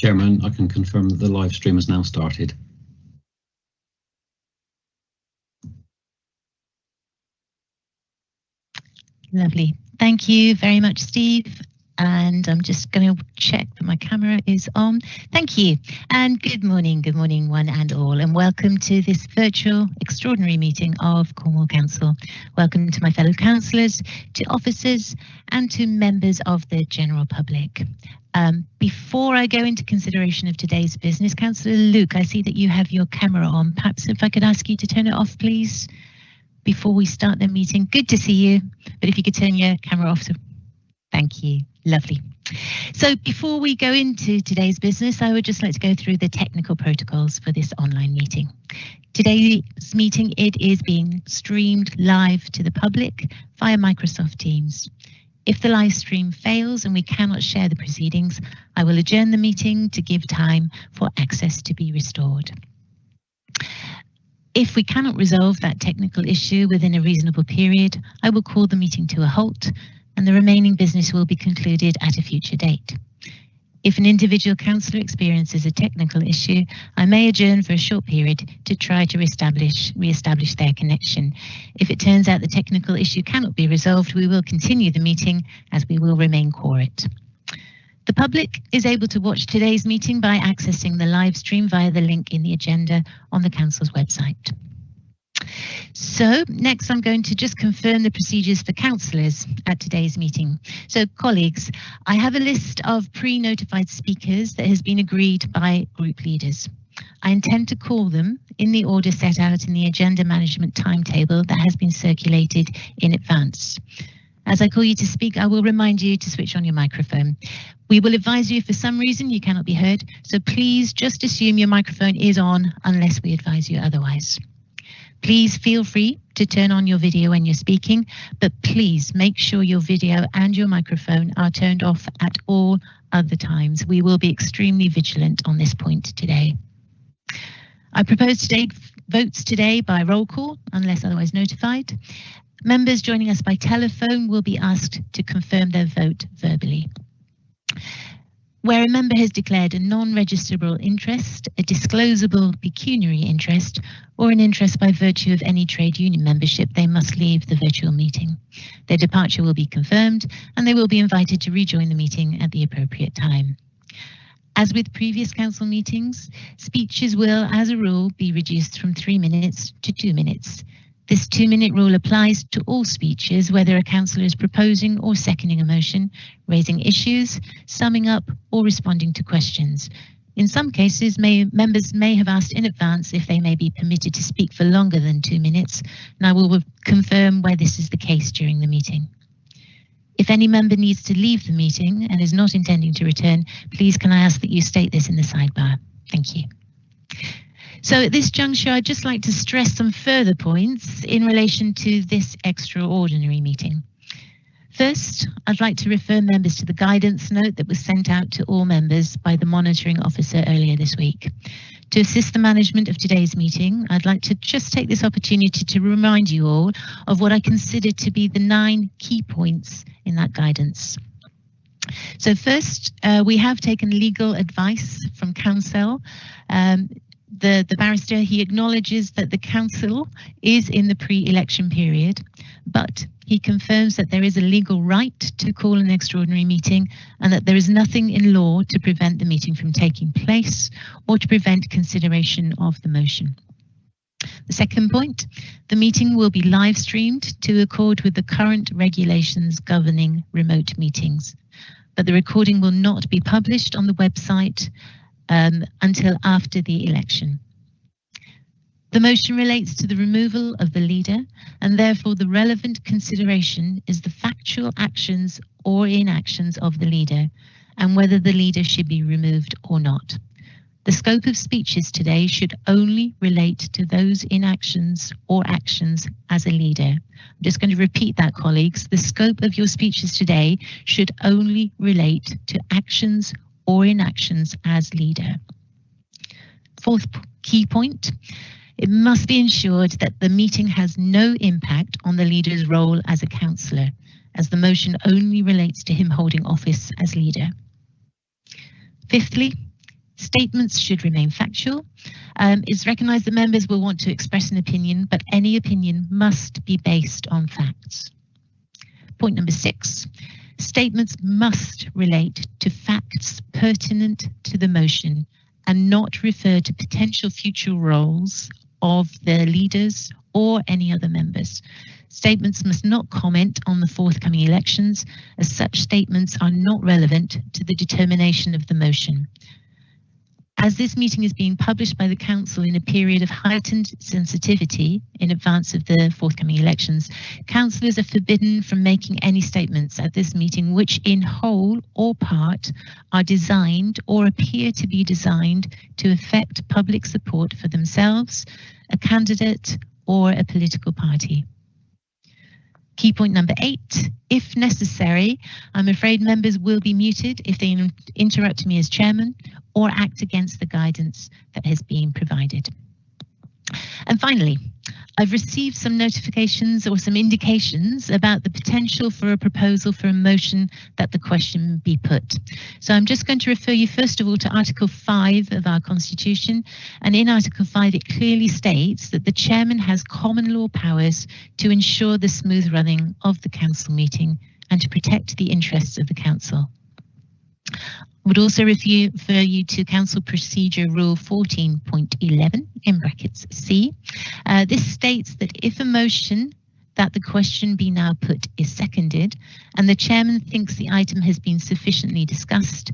Chairman, I can confirm that the live stream has now started. Lovely. Thank you very much, Steve. And I'm just going to check that my camera is on. Thank you. And good morning one and all, and welcome to this virtual extraordinary meeting of Cornwall Council. Welcome to my fellow councillors, to officers and to members of the general public. Before I go into consideration of today's business, Councillor Luke, I see that you have your camera on. Perhaps if I could ask you to turn it off, please, before we start the meeting. Good to see you, but if you could turn your camera off. So thank you. Lovely. So before we go into today's business, I would just like to go through the technical protocols for this online meeting. Today's meeting, it is being streamed live to the public via Microsoft Teams. If the live stream fails and we cannot share the proceedings, I will adjourn the meeting to give time for access to be restored. If we cannot resolve that technical issue within a reasonable period, I will call the meeting to a halt and the remaining business will be concluded at a future date. If an individual councillor experiences a technical issue, I may adjourn for a short period to try to re-establish their connection. If it turns out the technical issue cannot be resolved, we will continue the meeting as we will remain quorate. The public is able to watch today's meeting by accessing the live stream via the link in the agenda on the council's website. So next I'm going to just confirm the procedures for councillors at today's meeting. So colleagues, I have a list of pre-notified speakers that has been agreed by group leaders. I intend to call them in the order set out in the agenda management timetable that has been circulated in advance. As I call you to speak, I will remind you to switch on your microphone. We will advise you if for some reason you cannot be heard, so please just assume your microphone is on unless we advise you otherwise. Please feel free to turn on your video when you're speaking, but please make sure your video and your microphone are turned off at all other times. We will be extremely vigilant on this point today. I propose to take votes today by roll call, unless otherwise notified. Members joining us by telephone will be asked to confirm their vote verbally. Where a member has declared a non-registerable interest, a disclosable pecuniary interest, or an interest by virtue of any trade union membership, they must leave the virtual meeting. Their departure will be confirmed and they will be invited to rejoin the meeting at the appropriate time. As with previous council meetings, speeches will, as a rule, be reduced from 3 minutes to 2 minutes. This 2-minute rule applies to all speeches, whether a councillor is proposing or seconding a motion, raising issues, summing up or responding to questions. In some cases, members may have asked in advance if they may be permitted to speak for longer than 2 minutes, and I will confirm where this is the case during the meeting. If any member needs to leave the meeting and is not intending to return, please can I ask that you state this in the sidebar. Thank you. So at this juncture, I'd just like to stress some further points in relation to this extraordinary meeting. First, I'd like to refer members to the guidance note that was sent out to all members by the monitoring officer earlier this week. To assist the management of today's meeting, I'd like to just take this opportunity to remind you all of what I consider to be the 9 key points in that guidance. So first, we have taken legal advice from council. The barrister, he acknowledges that the council is in the pre-election period, but he confirms that there is a legal right to call an extraordinary meeting and that there is nothing in law to prevent the meeting from taking place or to prevent consideration of the motion. The second point, the meeting will be live streamed to accord with the current regulations governing remote meetings, but the recording will not be published on the website until after the election. The motion relates to the removal of the leader, and therefore the relevant consideration is the factual actions or inactions of the leader and whether the leader should be removed or not. The scope of speeches today should only relate to those inactions or actions as a leader. I'm just going to repeat that, colleagues. The scope of your speeches today should only relate to actions or inactions as leader. Fourth key point, it must be ensured that the meeting has no impact on the leader's role as a councillor, as the motion only relates to him holding office as leader. Fifthly, Statements should remain factual. It's recognised that members will want to express an opinion, but any opinion must be based on facts. Point number 6, statements must relate to facts pertinent to the motion and not refer to potential future roles of the leaders or any other members. Statements must not comment on the forthcoming elections, as such statements are not relevant to the determination of the motion. As this meeting is being published by the Council in a period of heightened sensitivity in advance of the forthcoming elections, councillors are forbidden from making any statements at this meeting which in whole or part are designed or appear to be designed to affect public support for themselves, a candidate or a political party. Key point number 8, if necessary, I'm afraid members will be muted if they interrupt me as chairman or act against the guidance that has been provided. And finally, I've received some notifications or some indications about the potential for a proposal for a motion that the question be put. So I'm just going to refer you first of all to Article 5 of our Constitution, and in Article 5 it clearly states that the chairman has common law powers to ensure the smooth running of the council meeting and to protect the interests of the council. Would also refer you to Council Procedure Rule 14.11 in brackets C. This states that if a motion that the question be now put is seconded and the chairman thinks the item has been sufficiently discussed,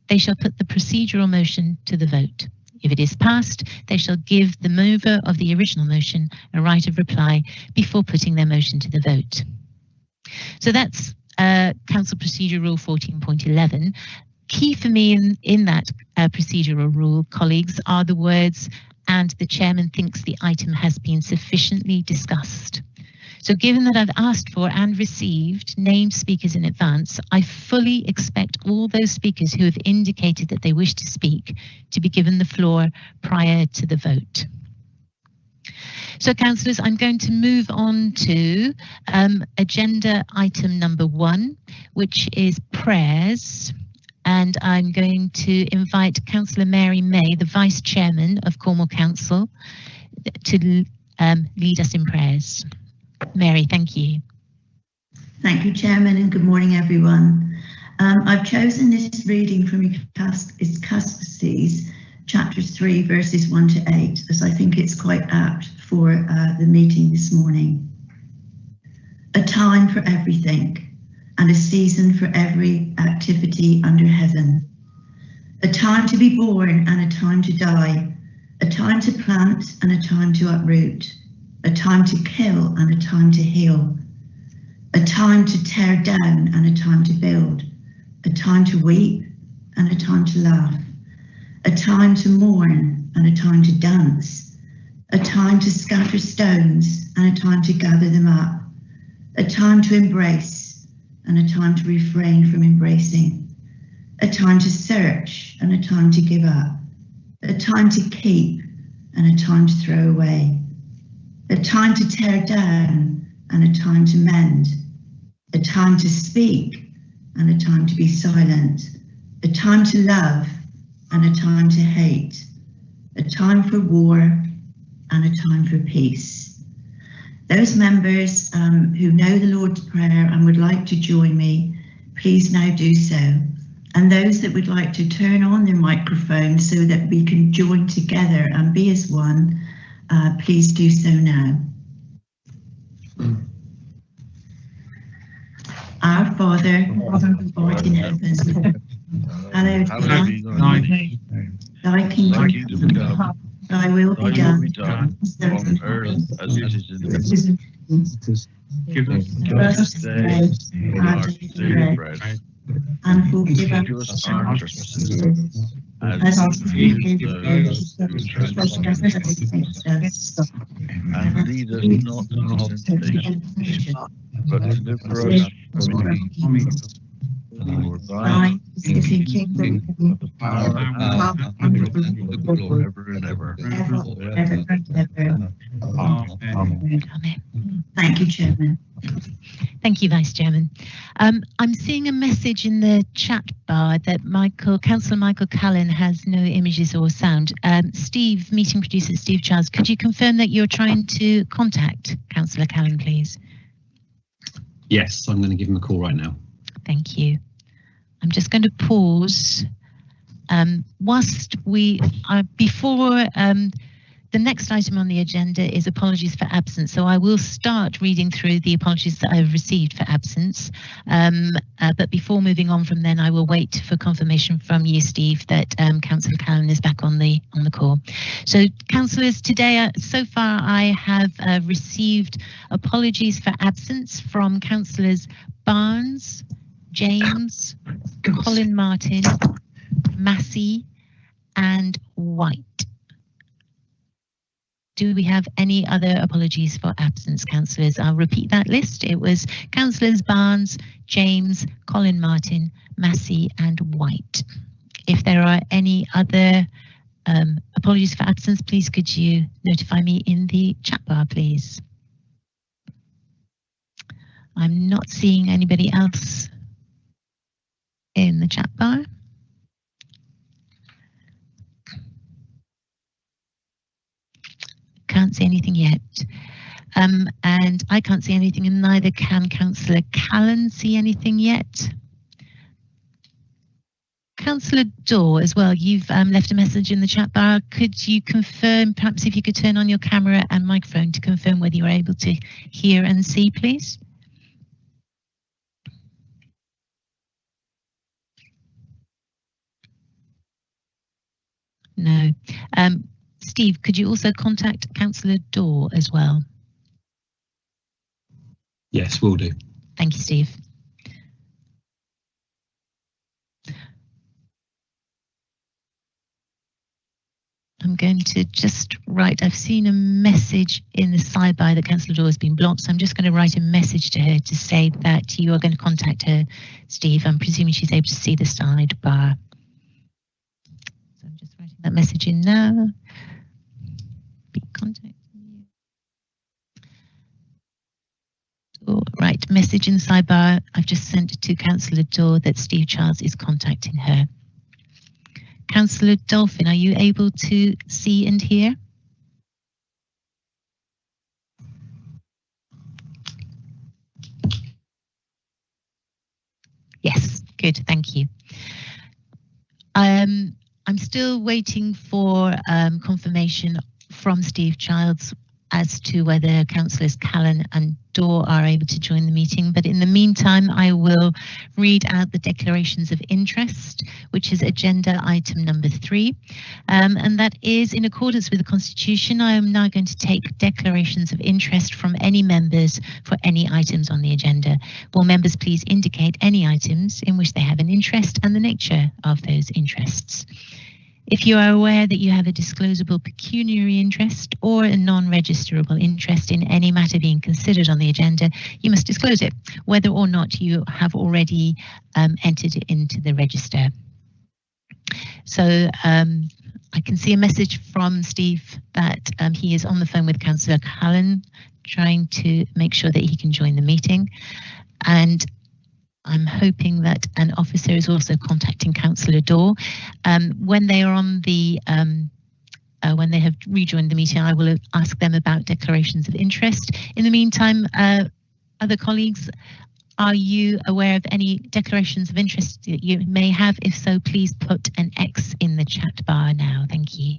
they shall put the procedural motion to the vote. If it is passed, they shall give the mover of the original motion a right of reply before putting their motion to the vote. So that's Council Procedure Rule 14.11. Key for me in that procedural rule, colleagues, are the words, and the chairman thinks the item has been sufficiently discussed. So given that I've asked for and received named speakers in advance, I fully expect all those speakers who have indicated that they wish to speak to be given the floor prior to the vote. So councillors, I'm going to move on to agenda item number 1, which is prayers. And I'm going to invite Councillor Mary May, the Vice Chairman of Cornwall Council, to lead us in prayers. Mary, thank you. Thank you, Chairman, and good morning, everyone. I've chosen this reading from Ecclesiastes, chapter 3, verses 1 to 8, as I think it's quite apt for the meeting this morning. A time for everything, and a season for every activity under heaven. A time to be born and a time to die. A time to plant and a time to uproot. A time to kill and a time to heal. A time to tear down and a time to build. A time to weep and a time to laugh. A time to mourn and a time to dance. A time to scatter stones and a time to gather them up. A time to embrace and a time to refrain from embracing, a time to search and a time to give up, a time to keep and a time to throw away, a time to tear down and a time to mend, a time to speak and a time to be silent, a time to love and a time to hate, a time for war and a time for peace. Those members who know the Lord's Prayer and would like to join me, please now do so. And those that would like to turn on their microphone so that we can join together and be as one, please do so now. Our Father, who art in heaven, hallowed be thy name. Thy kingdom come. Thy will be done on earth as it is in heaven. Give us today our daily bread, and forgive us our trespasses, as we forgive those who trespass against us. And lead us not into temptation, but deliver us from evil. For thine is the kingdom, the power, and the glory, ever and ever. Amen. Thank you, Chairman. Thank you, Vice Chairman. I'm seeing a message in the chat bar that Councillor Michael Callan has no images or sound. Steve, meeting producer Steve Charles, could you confirm that you're trying to contact Councillor Callan, please? Yes, I'm going to give him a call right now. Thank you. I'm just going to pause. Whilst we are before the next item on the agenda is apologies for absence. So I will start reading through the apologies that I've received for absence. But before moving on from then, I will wait for confirmation from you, Steve, that Councillor Callan is back on the call. So councillors, today, so far I have received apologies for absence from councillors Barnes, James, Colin Martin, Massey and White. Do we have any other apologies for absence, councillors? I'll repeat that list. It was councillors Barnes, James, Colin Martin, Massey and White. If there are any other apologies for absence, please could you notify me in the chat bar, please? I'm not seeing anybody else in the chat bar. Can't see anything yet. And I can't see anything, and neither can Councillor Callan see anything yet. Councillor Daw as well, you've left a message in the chat bar. Could you confirm, perhaps if you could turn on your camera and microphone to confirm whether you're able to hear and see, please? No. Steve, could you also contact Councillor Daw as well? Yes, will do. Thank you, Steve. I'm going to just write, I've seen a message in the sidebar that Councillor Daw has been blocked, so I'm just going to write a message to her to say that you are going to contact her, Steve. I'm presuming she's able to see the sidebar. So I'm just writing that message in now. Be contacting you. Right, message in the sidebar. I've just sent to Councillor Daw that Steve Charles is contacting her. Councillor Dolphin, are you able to see and hear? Yes, good, thank you. I'm still waiting for confirmation from Steve Childs as to whether Councillors Callan and Daw are able to join the meeting. But in the meantime, I will read out the declarations of interest, which is agenda item number 3. And that is in accordance with the Constitution. I am now going to take declarations of interest from any members for any items on the agenda. Will members please indicate any items in which they have an interest and the nature of those interests. If you are aware that you have a disclosable pecuniary interest or a non-registerable interest in any matter being considered on the agenda, you must disclose it, whether or not you have already entered it into the register. So I can see a message from Steve that he is on the phone with Councillor Callan, trying to make sure that he can join the meeting. And I'm hoping that an officer is also contacting Councillor Daw. When they are on the, when they have rejoined the meeting, I will ask them about declarations of interest. In the meantime, other colleagues, are you aware of any declarations of interest that you may have? If so, please put an X in the chat bar now. Thank you.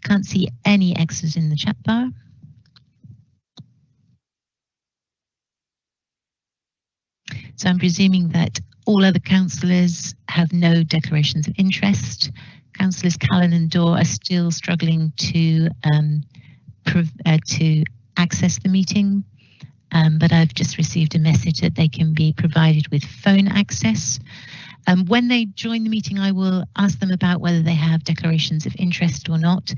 Can't see any X's in the chat bar. So I'm presuming that all other councillors have no declarations of interest. Councillors Callan and Daw are still struggling to access the meeting, but I've just received a message that they can be provided with phone access. When they join the meeting, I will ask them about whether they have declarations of interest or not.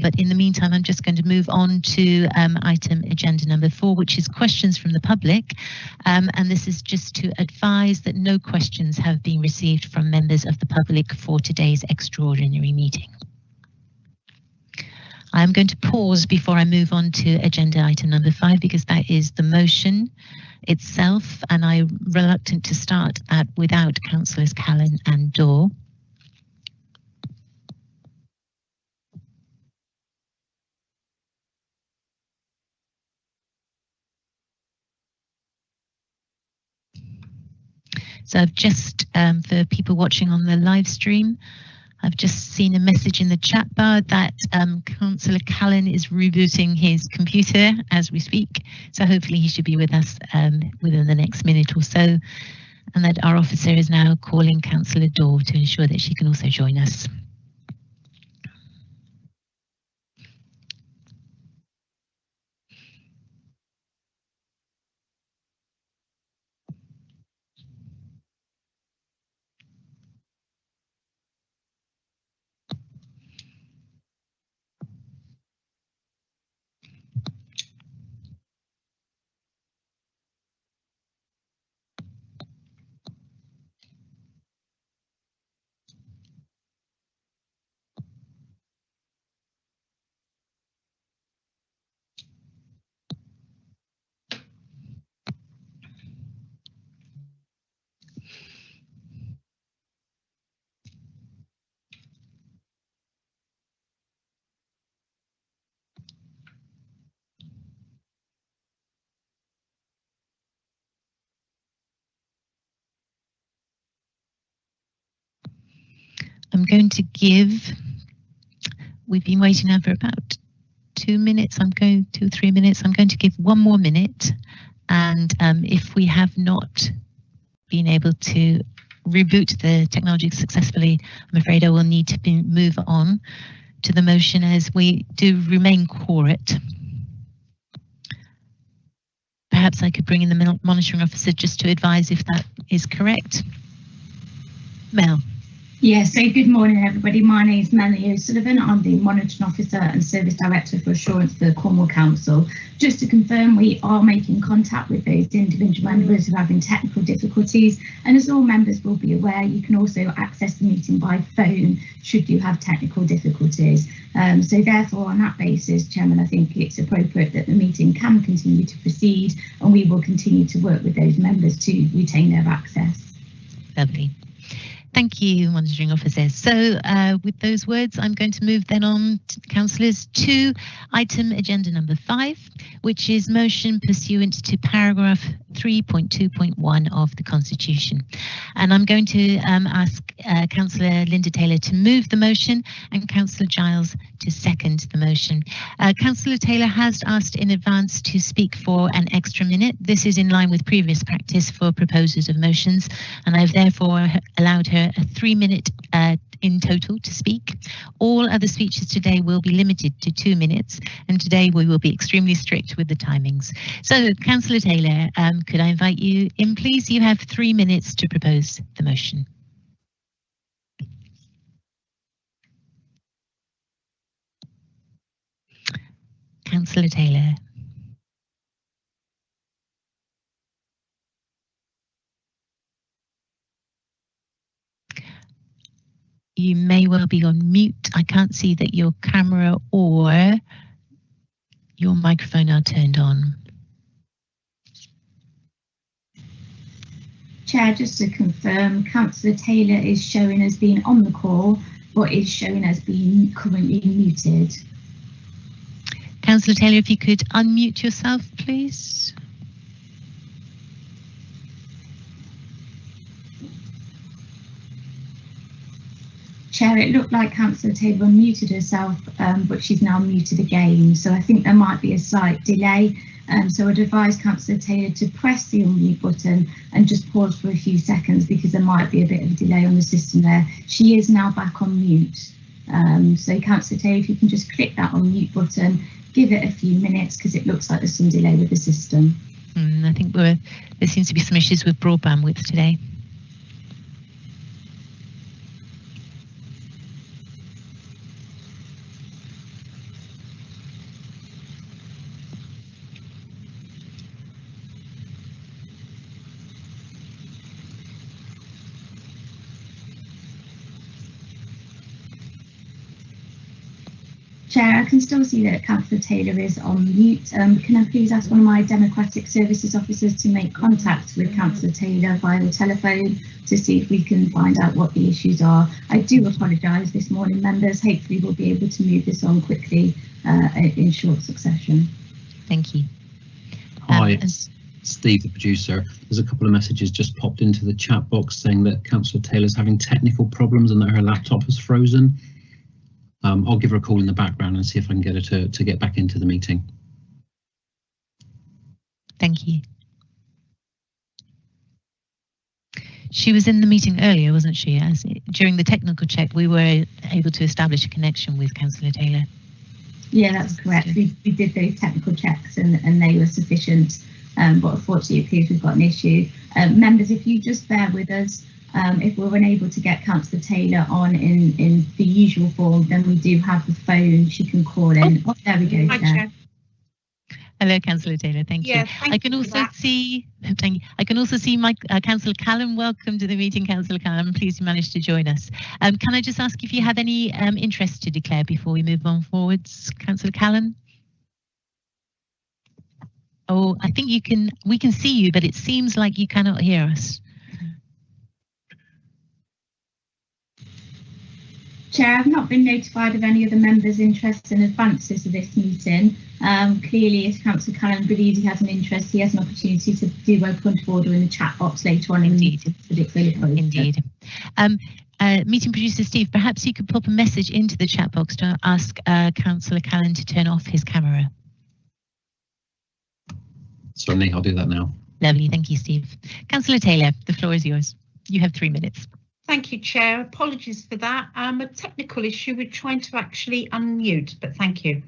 But in the meantime, I'm just going to move on to item agenda number 4, which is questions from the public. And this is just to advise that no questions have been received from members of the public for today's extraordinary meeting. I'm going to pause before I move on to agenda item number 5 because that is the motion itself, and I'm reluctant to start that without Councillors Callan and Daw. So I've just, for people watching on the live stream, I've just seen a message in the chat bar that Councillor Callan is rebooting his computer as we speak. So hopefully he should be with us within the next minute or so. And that our officer is now calling Councillor Daw to ensure that she can also join us. I'm going to give, we've been waiting now for about 2 minutes, 2 or 3 minutes. I'm going to give 1 more minute. And if we have not been able to reboot the technology successfully, I'm afraid I will need to move on to the motion as we do remain quorate. Perhaps I could bring in the monitoring officer just to advise if that is correct. Mel. Yeah, so good morning everybody. My name is Melanie O'Sullivan. I'm the Monitoring Officer and Service Director for Assurance for Cornwall Council. Just to confirm, we are making contact with those individual members who are having technical difficulties, and as all members will be aware, you can also access the meeting by phone should you have technical difficulties. So therefore, on that basis, Chairman, I think it's appropriate that the meeting can continue to proceed, and we will continue to work with those members to retain their access. Lovely. Thank you, Monitoring Officer. So with those words, I'm going to move then on, councillors, to item agenda number 5, which is motion pursuant to paragraph 3.2.1 of the Constitution. And I'm going to ask Councillor Linda Taylor to move the motion and Councillor Giles to second the motion. Councillor Taylor has asked in advance to speak for an extra minute. This is in line with previous practice for proposers of motions, and I've therefore allowed her a 3-minute in total to speak. All other speeches today will be limited to 2 minutes, and today we will be extremely strict with the timings. So, Councillor Taylor, could I invite you in, please? You have 3 minutes to propose the motion. Councillor Taylor. You may well be on mute. I can't see that your camera or your microphone are turned on. Chair, just to confirm, Councillor Taylor is showing as being on the call, but is showing as being currently muted. Councillor Taylor, if you could unmute yourself, please. Chair, it looked like Councillor Taylor unmuted herself, but she's now muted again. So I think there might be a slight delay. So I'd advise Councillor Taylor to press the unmute button and just pause for a few seconds because there might be a bit of a delay on the system there. She is now back on mute. So Councillor Taylor, if you can just click that unmute button, give it a few minutes because it looks like there's some delay with the system. I think there seems to be some issues with broadband width today. Chair, I can still see that Councillor Taylor is on mute. Can I please ask one of my Democratic Services officers to make contact with Councillor Taylor via the telephone to see if we can find out what the issues are. I do apologise this morning, members. Hopefully we'll be able to move this on quickly in short succession. Thank you. Hi, it's Steve, the producer. There's a couple of messages just popped into the chat box saying that Councillor Taylor's having technical problems and that her laptop has frozen. I'll give her a call in the background and see if I can get her to get back into the meeting. Thank you. She was in the meeting earlier, wasn't she? During the technical check, we were able to establish a connection with Councillor Taylor. Yeah, that's correct. We did those technical checks and they were sufficient, but unfortunately it appears we've got an issue. Members, if you just bear with us, if we're unable to get Councillor Taylor on in the usual form, then we do have the phone. She can call in. Oh, there we go. Hi, Chair. Hello, Councillor Taylor. Thank you. I can also see. Thank you. I can also see my Councillor Callum. Welcome to the meeting, Councillor Callum. I'm pleased you managed to join us. Can I just ask if you have any interest to declare before we move on forwards, Councillor Callum? Oh, I think you can. We can see you, but it seems like you cannot hear us. Chair, I've not been notified of any other members' interests in advances of this meeting. Clearly, if Councillor Callum believes he has an interest, he has an opportunity to do a point of order in the chat box later on in the meeting. Indeed. Meeting producer Steve, perhaps you could pop a message into the chat box to ask Councillor Callum to turn off his camera. Certainly, I'll do that now. Lovely, thank you, Steve. Councillor Taylor, the floor is yours. You have 3 minutes. Thank you, Chair. Apologies for that. A technical issue. We're trying to actually unmute, but thank you.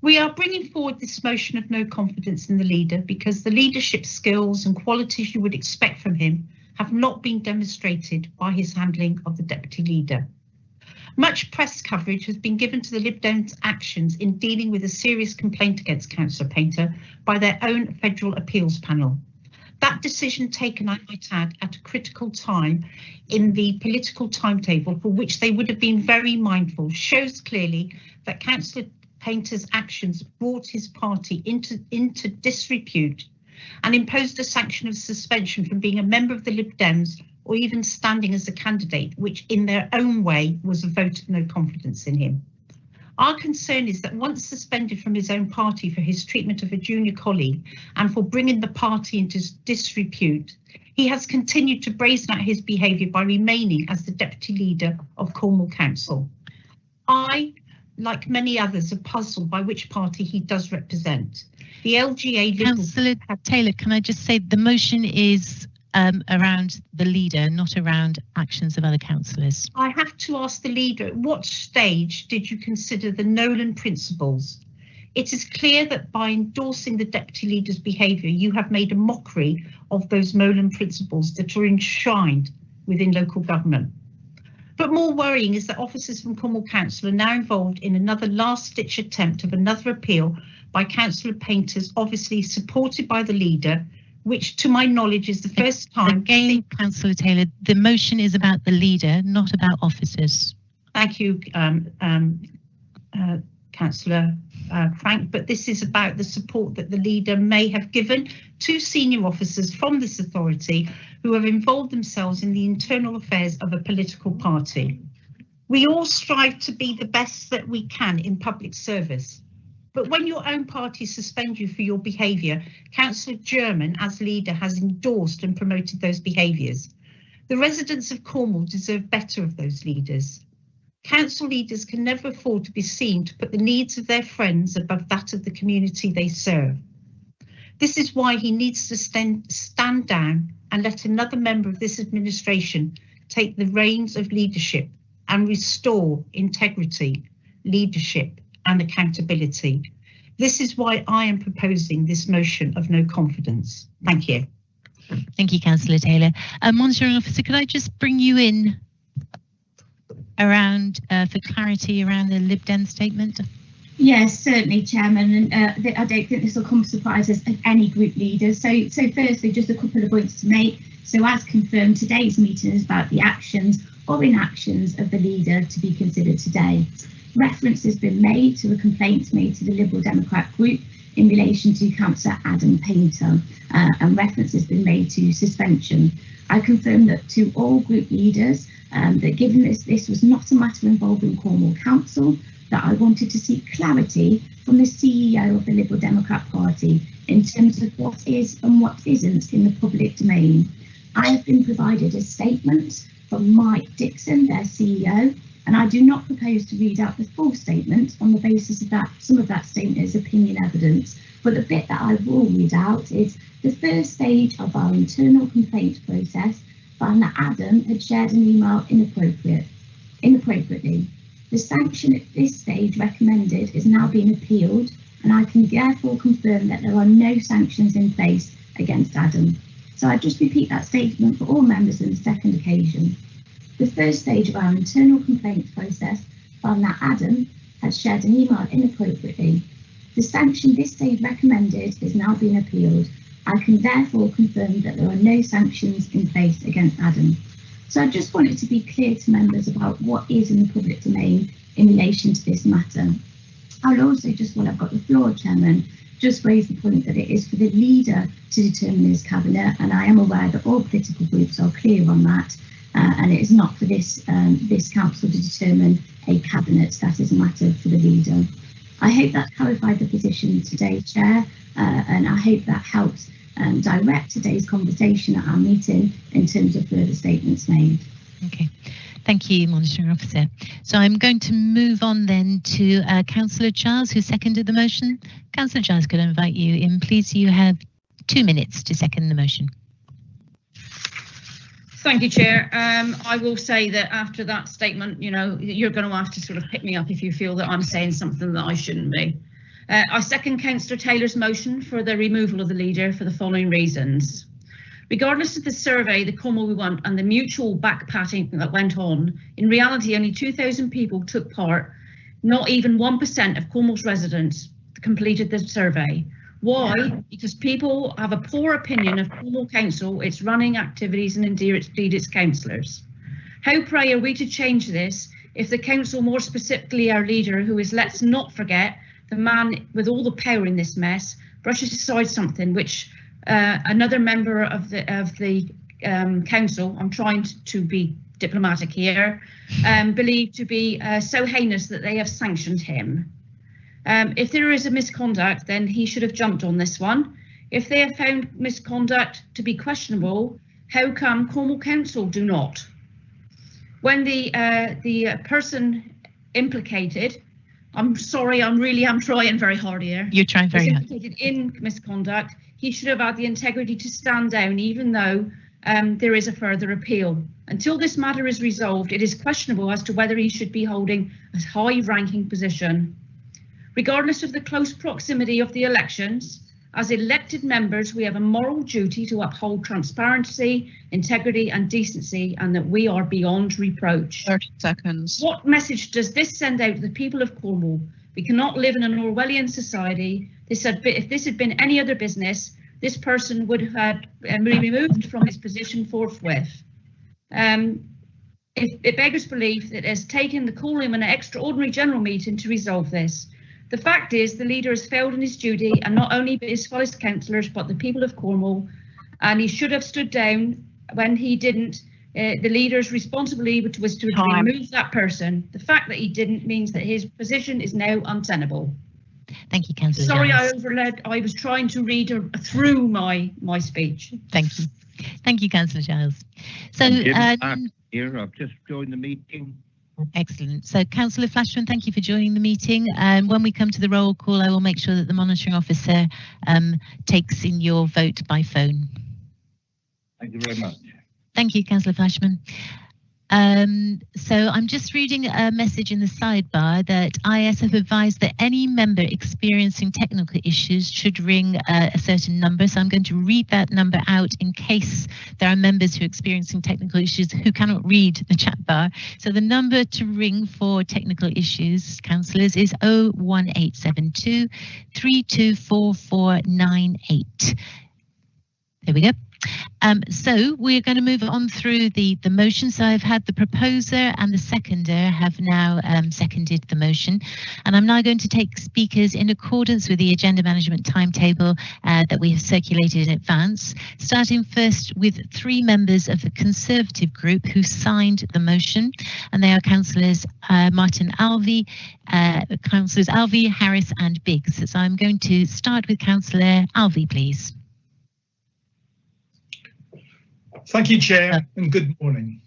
We are bringing forward this motion of no confidence in the leader because the leadership skills and qualities you would expect from him have not been demonstrated by his handling of the deputy leader. Much press coverage has been given to the Lib Dems' actions in dealing with a serious complaint against Councillor Painter by their own federal appeals panel. That decision taken, I might add, at a critical time in the political timetable for which they would have been very mindful, shows clearly that Councillor Painter's actions brought his party into disrepute and imposed a sanction of suspension from being a member of the Lib Dems or even standing as a candidate, which in their own way was a vote of no confidence in him. Our concern is that once suspended from his own party for his treatment of a junior colleague and for bringing the party into disrepute, he has continued to brazen out his behaviour by remaining as the deputy leader of Cornwall Council. I, like many others, are puzzled by which party he does represent. The LGA Liberal... Councillor Taylor, can I just say the motion is around the leader, not around actions of other councillors. I have to ask the leader, at what stage did you consider the Nolan principles? It is clear that by endorsing the deputy leader's behaviour, you have made a mockery of those Nolan principles that are enshrined within local government. But more worrying is that officers from Cornwall Council are now involved in another last-ditch attempt of another appeal by Councillor Painters, obviously supported by the leader, which to my knowledge is the first time. Again, Councillor Taylor, the motion is about the leader, not about officers. Thank you, Councillor Frank, but this is about the support that the leader may have given to senior officers from this authority who have involved themselves in the internal affairs of a political party. We all strive to be the best that we can in public service. But when your own party suspend you for your behaviour, Councillor German, as leader, has endorsed and promoted those behaviours. The residents of Cornwall deserve better of those leaders. Council leaders can never afford to be seen to put the needs of their friends above that of the community they serve. This is why he needs to stand down and let another member of this administration take the reins of leadership and restore integrity, leadership and accountability. This is why I am proposing this motion of no confidence. Thank you. Thank you, Councillor Taylor. Monitoring Officer, could I just bring you in around for clarity around the Lib Dem statement? Yes, certainly, Chairman, and I don't think this will come as a surprise as any group leader. So firstly, just a couple of points to make. So as confirmed, today's meeting is about the actions or inactions of the leader to be considered today. Reference has been made to a complaint made to the Liberal Democrat group in relation to Councillor Adam Painter, and reference has been made to suspension. I confirm that to all group leaders that given this was not a matter involving Cornwall Council, that I wanted to seek clarity from the CEO of the Liberal Democrat Party in terms of what is and what isn't in the public domain. I have been provided a statement from Mike Dixon, their CEO, and I do not propose to read out the full statement on the basis of that some of that statement is opinion evidence, but the bit that I will read out is the first stage of our internal complaint process found that Adam had shared an email inappropriately. The sanction at this stage recommended is now being appealed, and I can therefore confirm that there are no sanctions in place against Adam. So I just repeat that statement for all members on the second occasion. The first stage of our internal complaint process found that Adam had shared an email inappropriately. The sanction this stage recommended is now being appealed. I can therefore confirm that there are no sanctions in place against Adam. So I just wanted to be clear to members about what is in the public domain in relation to this matter. I would also, just while I've got the floor, Chairman, just raise the point that it is for the leader to determine his cabinet, and I am aware that all political groups are clear on that, and it is not for this council to determine a cabinet. That is a matter for the leader. I hope that clarified the position today, Chair, and I hope that helps direct today's conversation at our meeting in terms of further statements made. Okay, thank you, Monitoring Officer. So I'm going to move on then to Councillor Giles, who seconded the motion. Councillor Giles, could I invite you in, please? You have 2 minutes to second the motion. Thank you, Chair. I will say that after that statement, you're going to have to sort of pick me up if you feel that I'm saying something that I shouldn't be. I second Councillor Taylor's motion for the removal of the leader for the following reasons. Regardless of the survey, the Cornwall We Want and the mutual back-patting that went on, in reality only 2,000 people took part. Not even 1% of Cornwall's residents completed the survey. Why? Because people have a poor opinion of Cornwall Council, its running activities and indeed its councillors. How, pray, are we to change this if the council, more specifically our leader, who is, let's not forget, the man with all the power in this mess, brushes aside something which another member of the council, I'm trying to be diplomatic here, believed to be so heinous that they have sanctioned him. If there is a misconduct, then he should have jumped on this one. If they have found misconduct to be questionable, how come Cornwall Council do not? When the person implicated, I'm sorry, I'm trying very hard here. You're trying very hard. Implicated in misconduct, he should have had the integrity to stand down, even though there is a further appeal. Until this matter is resolved, it is questionable as to whether he should be holding a high-ranking position. Regardless of the close proximity of the elections, as elected members, we have a moral duty to uphold transparency, integrity and decency, and that we are beyond reproach. 30 seconds. What message does this send out to the people of Cornwall? We cannot live in an Orwellian society. If this had been any other business, this person would have been removed from his position forthwith. It beggars belief that it has taken the calling of an extraordinary general meeting to resolve this. The fact is the leader has failed in his duty, and not only his fellow councillors but the people of Cornwall, and he should have stood down when he didn't. The leader's responsibility was to remove that person. The fact that he didn't means that his position is now untenable. Thank you, Councillor. Sorry, I overled. I was trying to read through my speech. Thank you. Thank you, Councillor Giles. So here, I've just joined the meeting. Excellent. So, Councillor Flashman, thank you for joining the meeting. When we come to the roll call, I will make sure that the monitoring officer takes in your vote by phone. Thank you very much. Thank you, Councillor Flashman. So I'm just reading a message in the sidebar that IS have advised that any member experiencing technical issues should ring a certain number. So I'm going to read that number out in case there are members who are experiencing technical issues who cannot read the chat bar. So the number to ring for technical issues, councillors, is 01872 324498. There we go. So we're going to move on through the motion. So I've had the proposer and the seconder have now seconded the motion. And I'm now going to take speakers in accordance with the agenda management timetable that we have circulated in advance, starting first with 3 members of the Conservative group who signed the motion. And they are Councillors Martin Alvey, Councillors Alvey, Harris and Biggs. So I'm going to start with Councillor Alvey, please. Thank you, Chair, and good morning.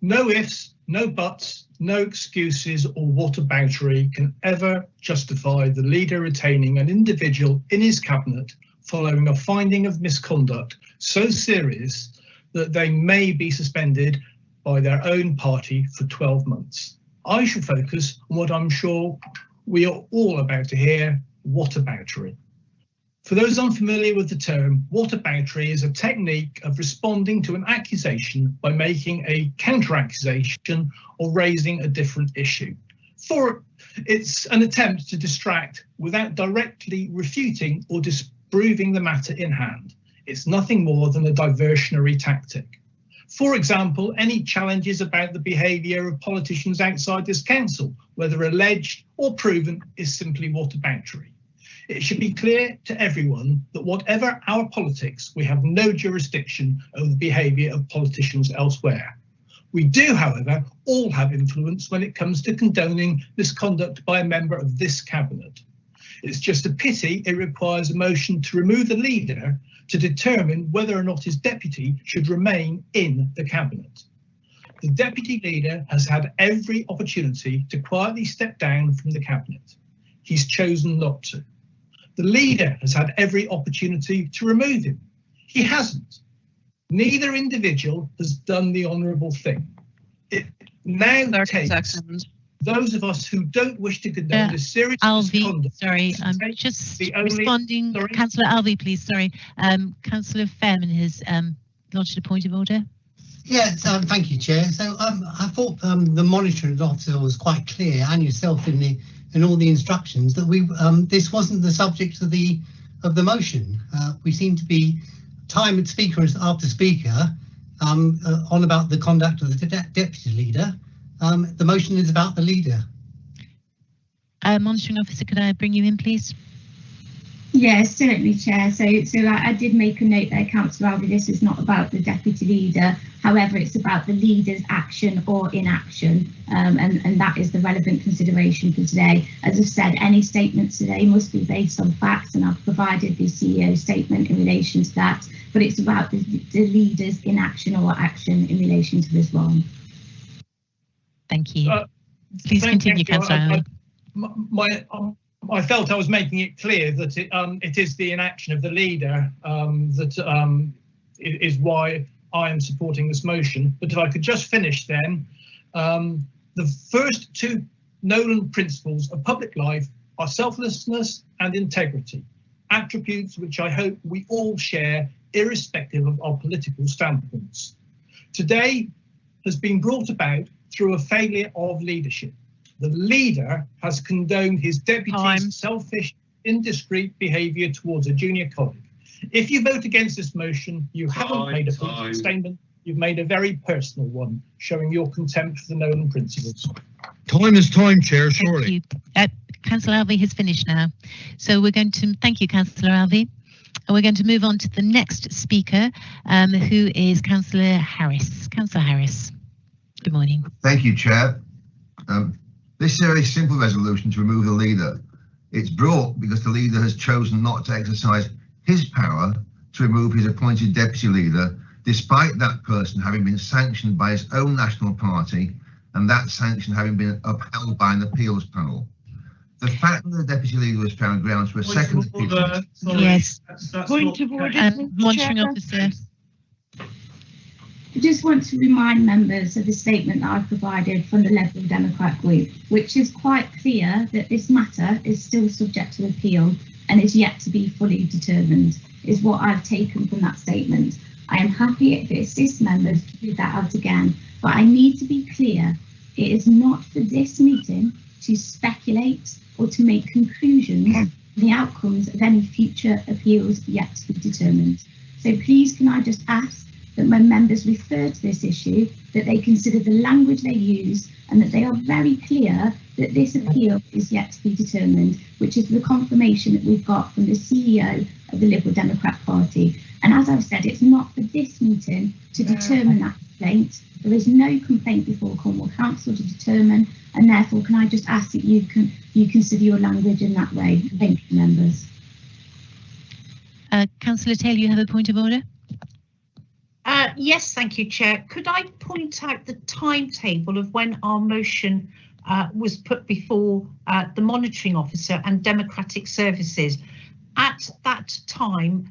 No ifs, no buts, no excuses or whataboutery can ever justify the leader retaining an individual in his cabinet following a finding of misconduct so serious that they may be suspended by their own party for 12 months. I shall focus on what I'm sure we are all about to hear, whataboutery. For those unfamiliar with the term, whataboutery is a technique of responding to an accusation by making a counter-accusation or raising a different issue. It's an attempt to distract without directly refuting or disproving the matter in hand. It's nothing more than a diversionary tactic. For example, any challenges about the behaviour of politicians outside this council, whether alleged or proven, is simply whataboutery. It should be clear to everyone that whatever our politics, we have no jurisdiction over the behaviour of politicians elsewhere. We do, however, all have influence when it comes to condoning misconduct by a member of this cabinet. It's just a pity it requires a motion to remove the leader to determine whether or not his deputy should remain in the cabinet. The deputy leader has had every opportunity to quietly step down from the cabinet. He's chosen not to. The leader has had every opportunity to remove him. He hasn't. Neither individual has done the honourable thing. It now takes those of us who don't wish to condone this serious misconduct. Sorry, I'm just responding. Councillor Alvey, please. Sorry, Councillor Fairman has lodged a point of order. Yes, thank you, Chair. So I thought the monitoring officer was quite clear, and yourself in all the instructions, that this wasn't the subject of the motion. We seem to be speaker after speaker on about the conduct of the deputy leader. The motion is about the leader. Monitoring officer, could I bring you in, please? Yes, certainly, Chair. So I did make a note there, Councillor Alvey, this is not about the deputy leader. However, it's about the leader's action or inaction, and that is the relevant consideration for today. As I've said, any statements today must be based on facts, and I've provided the CEO statement in relation to that, but it's about the leader's inaction or action in relation to this one. Thank you. Please continue, Councillor Alvey. I felt I was making it clear that it is the inaction of the leader that is why I am supporting this motion. But if I could just finish then, the first 2 Nolan principles of public life are selflessness and integrity, attributes which I hope we all share irrespective of our political standpoints. Today has been brought about through a failure of leadership. The leader has condoned his deputy's selfish, indiscreet behaviour towards a junior colleague. If you vote against this motion, you haven't made a political statement, you've made a very personal one, showing your contempt for the Nolan principles. Time is time, Chair, surely. Thank you. Councillor Alvey has finished now. So we're going to, thank you, Councillor Alvey. And we're going to move on to the next speaker, who is Councillor Harris. Councillor Harris, good morning. Thank you, Chair. This is a very simple resolution to remove the leader. It's brought because the leader has chosen not to exercise his power to remove his appointed deputy leader, despite that person having been sanctioned by his own national party and that sanction having been upheld by an appeals panel. The fact that the deputy leader was found grounds for a second appeal. Yes. Point of order, monitoring officer. I just want to remind members of the statement that I've provided from the Liberal Democrat group, which is quite clear that this matter is still subject to appeal and is yet to be fully determined, is what I've taken from that statement. I am happy if it assists members to read that out again, but I need to be clear, it is not for this meeting to speculate or to make conclusions on the outcomes of any future appeals yet to be determined. So please can I just ask that when members refer to this issue, that they consider the language they use and that they are very clear that this appeal is yet to be determined, which is the confirmation that we've got from the CEO of the Liberal Democrat Party. And as I've said, it's not for this meeting to determine that complaint. There is no complaint before Cornwall Council to determine, and therefore can I just ask that you consider your language in that way. Thank you, members. Councillor Taylor, you have a point of order? Yes, thank you, Chair. Could I point out the timetable of when our motion was put before the monitoring officer and democratic services? At that time,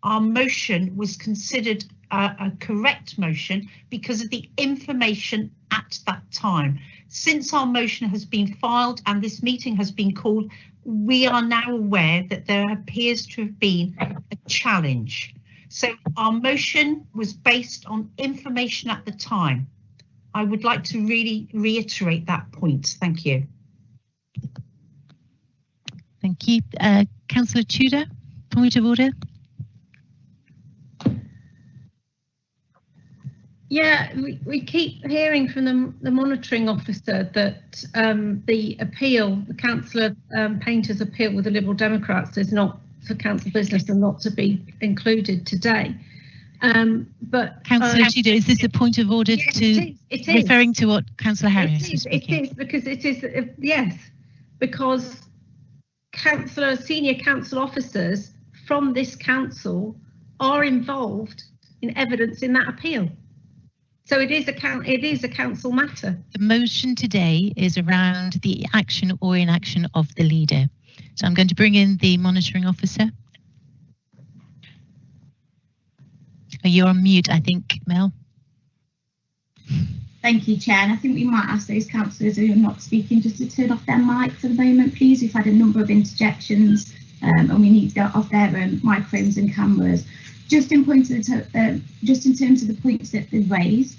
our motion was considered a correct motion because of the information at that time. Since our motion has been filed and this meeting has been called, we are now aware that there appears to have been a challenge. So our motion was based on information at the time. I would like to really reiterate that point. Thank you. Thank you. Councillor Tudor, point of order. Yeah, we keep hearing from the monitoring officer that the appeal, the Councillor Painter's appeal with the Liberal Democrats is not for council business and not to be included today. But Councillor Tudor, is this a point of order? Yes, to it is. Referring to what Councillor Harris was speaking? It is, because it is, yes, because senior council officers from this council are involved in evidence in that appeal. So it is a council matter. The motion today is around the action or inaction of the leader. So I'm going to bring in the monitoring officer. Oh, you're on mute, I think, Mel. Thank you, Chair. And I think we might ask those councillors who are not speaking just to turn off their mic for the moment, please. We've had a number of interjections and we need to get off their microphones and cameras. Just in terms of the points that they've raised,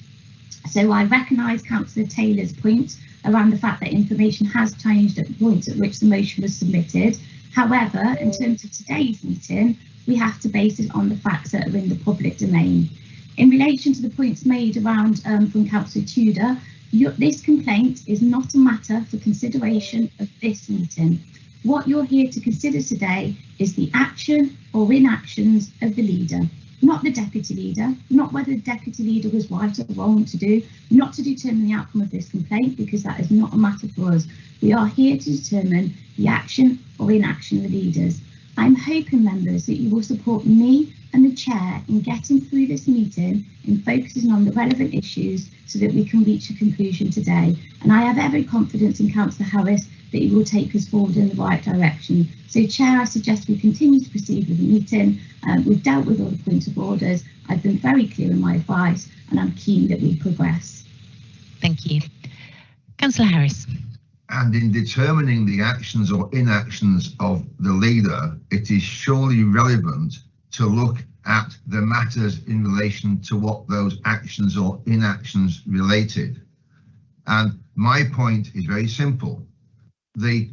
so I recognise Councillor Taylor's point around the fact that information has changed at the point at which the motion was submitted. However, in terms of today's meeting, we have to base it on the facts that are in the public domain. In relation to the points made around from Councillor Tudor, this complaint is not a matter for consideration of this meeting. What you're here to consider today is the action or inactions of the leader, not the deputy leader, not whether the deputy leader was right or wrong to do, not to determine the outcome of this complaint, because that is not a matter for us. We are here to determine the action or inaction of the leaders. I'm hoping, members, that you will support me and the chair in getting through this meeting and focusing on the relevant issues so that we can reach a conclusion today. And I have every confidence in Councillor Harris that he will take us forward in the right direction. So, Chair, I suggest we continue to proceed with the meeting. We've dealt with all the points of orders. I've been very clear in my advice, and I'm keen that we progress. Thank you. Councillor Harris. And in determining the actions or inactions of the leader, it is surely relevant to look at the matters in relation to what those actions or inactions related. And my point is very simple. The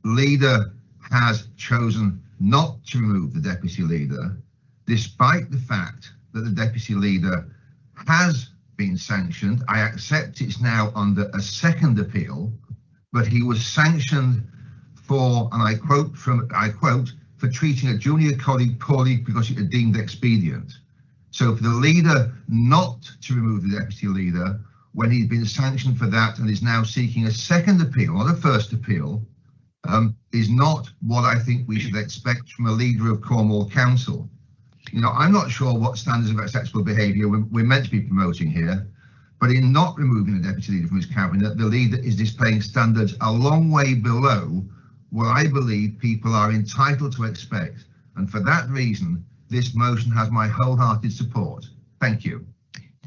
leader has chosen not to remove the deputy leader, despite the fact that the deputy leader has been sanctioned. I accept it's now under a second appeal, but he was sanctioned for, and I quote, for treating a junior colleague poorly because it had deemed expedient. So for the leader not to remove the deputy leader when he'd been sanctioned for that and is now seeking a second appeal, not a first appeal, is not what I think we should expect from a leader of Cornwall Council. You know, I'm not sure what standards of acceptable behaviour we're meant to be promoting here, but in not removing the deputy leader from his cabinet, the leader is displaying standards a long way below what I believe people are entitled to expect. And for that reason, this motion has my wholehearted support. Thank you.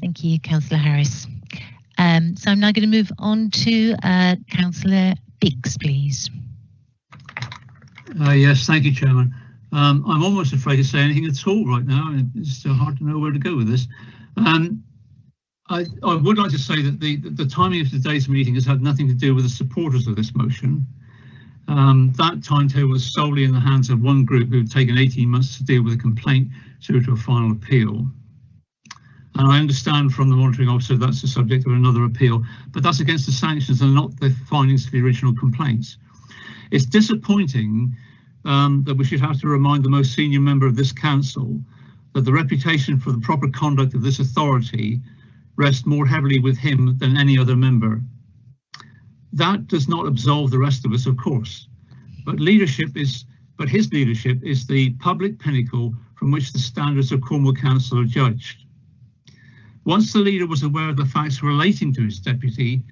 Thank you, Councillor Harris. So I'm now going to move on to Councillor Biggs, please. Yes, thank you, Chairman. I'm almost afraid to say anything at all right now. It's hard to know where to go with this. I would like to say that the timing of today's meeting has had nothing to do with the supporters of this motion. That timetable was solely in the hands of one group who had taken 18 months to deal with a complaint through to a final appeal. And I understand from the monitoring officer that's the subject of another appeal, but that's against the sanctions and not the findings of the original complaints. It's disappointing that we should have to remind the most senior member of this council that the reputation for the proper conduct of this authority rests more heavily with him than any other member. That does not absolve the rest of us, of course, but his leadership is the public pinnacle from which the standards of Cornwall Council are judged. Once the leader was aware of the facts relating to his deputy,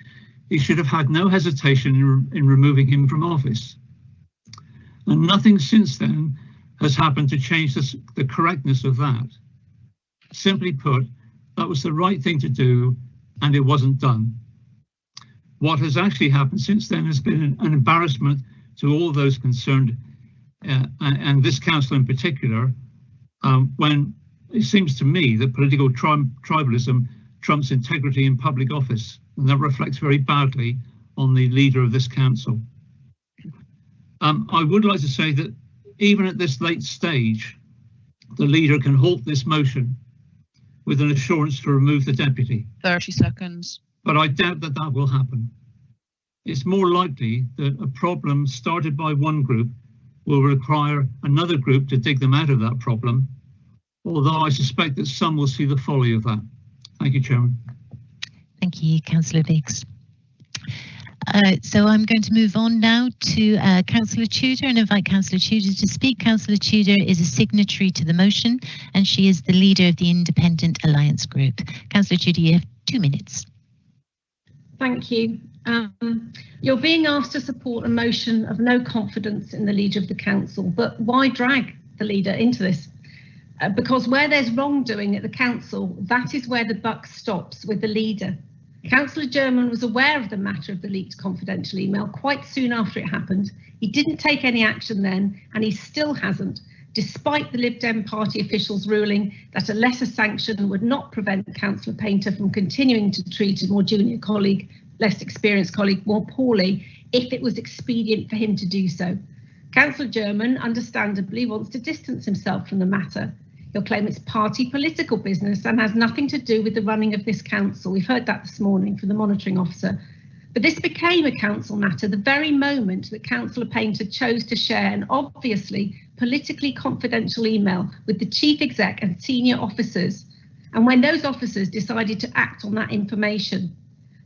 he should have had no hesitation in removing him from office. And nothing since then has happened to change the correctness of that. Simply put, that was the right thing to do, and it wasn't done. What has actually happened since then has been an embarrassment to all those concerned, and this council in particular, when it seems to me that political tribalism trumps integrity in public office, and that reflects very badly on the leader of this council. I would like to say that even at this late stage, the leader can halt this motion with an assurance to remove the deputy. 30 seconds. But I doubt that that will happen. It's more likely that a problem started by one group will require another group to dig them out of that problem, although I suspect that some will see the folly of that. Thank you, Chairman. Thank you, Councillor Biggs. So I'm going to move on now to Councillor Tudor and invite Councillor Tudor to speak. Councillor Tudor is a signatory to the motion and she is the leader of the Independent Alliance Group. Councillor Tudor, you have 2 minutes. Thank you. You're being asked to support a motion of no confidence in the leader of the council, but why drag the leader into this? Because where there's wrongdoing at the council, that is where the buck stops with the leader. Councillor German was aware of the matter of the leaked confidential email quite soon after it happened. He didn't take any action then, and he still hasn't, despite the Lib Dem party officials ruling that a lesser sanction would not prevent Councillor Painter from continuing to treat a more junior colleague, less experienced colleague, more poorly if it was expedient for him to do so. Councillor German, understandably, wants to distance himself from the matter. He'll claim it's party political business and has nothing to do with the running of this council. We've heard that this morning from the monitoring officer. But this became a council matter the very moment that Councillor Painter chose to share an obviously politically confidential email with the chief exec and senior officers, and when those officers decided to act on that information.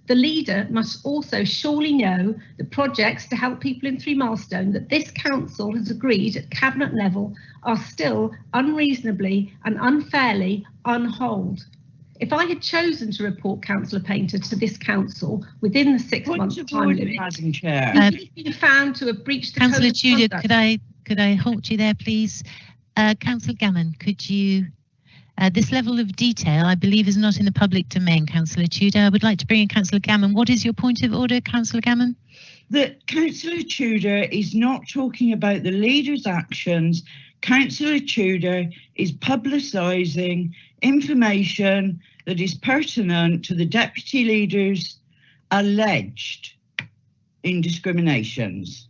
The leader must also surely know the projects to help people in 3 Milestone that this council has agreed at cabinet level are still unreasonably and unfairly on hold. If I had chosen to report Councillor Painter to this council within the 6-month time limit, Madam Chair. he's been found to have breached the Councillor code of Tudor, conduct. could I halt you there, please? Councillor Gammon, could you? This level of detail, I believe, is not in the public domain, Councillor Tudor. I would like to bring in Councillor Gammon. What is your point of order, Councillor Gammon? That Councillor Tudor is not talking about the leader's actions. Councillor Tudor is publicising information that is pertinent to the deputy leader's alleged indiscriminations.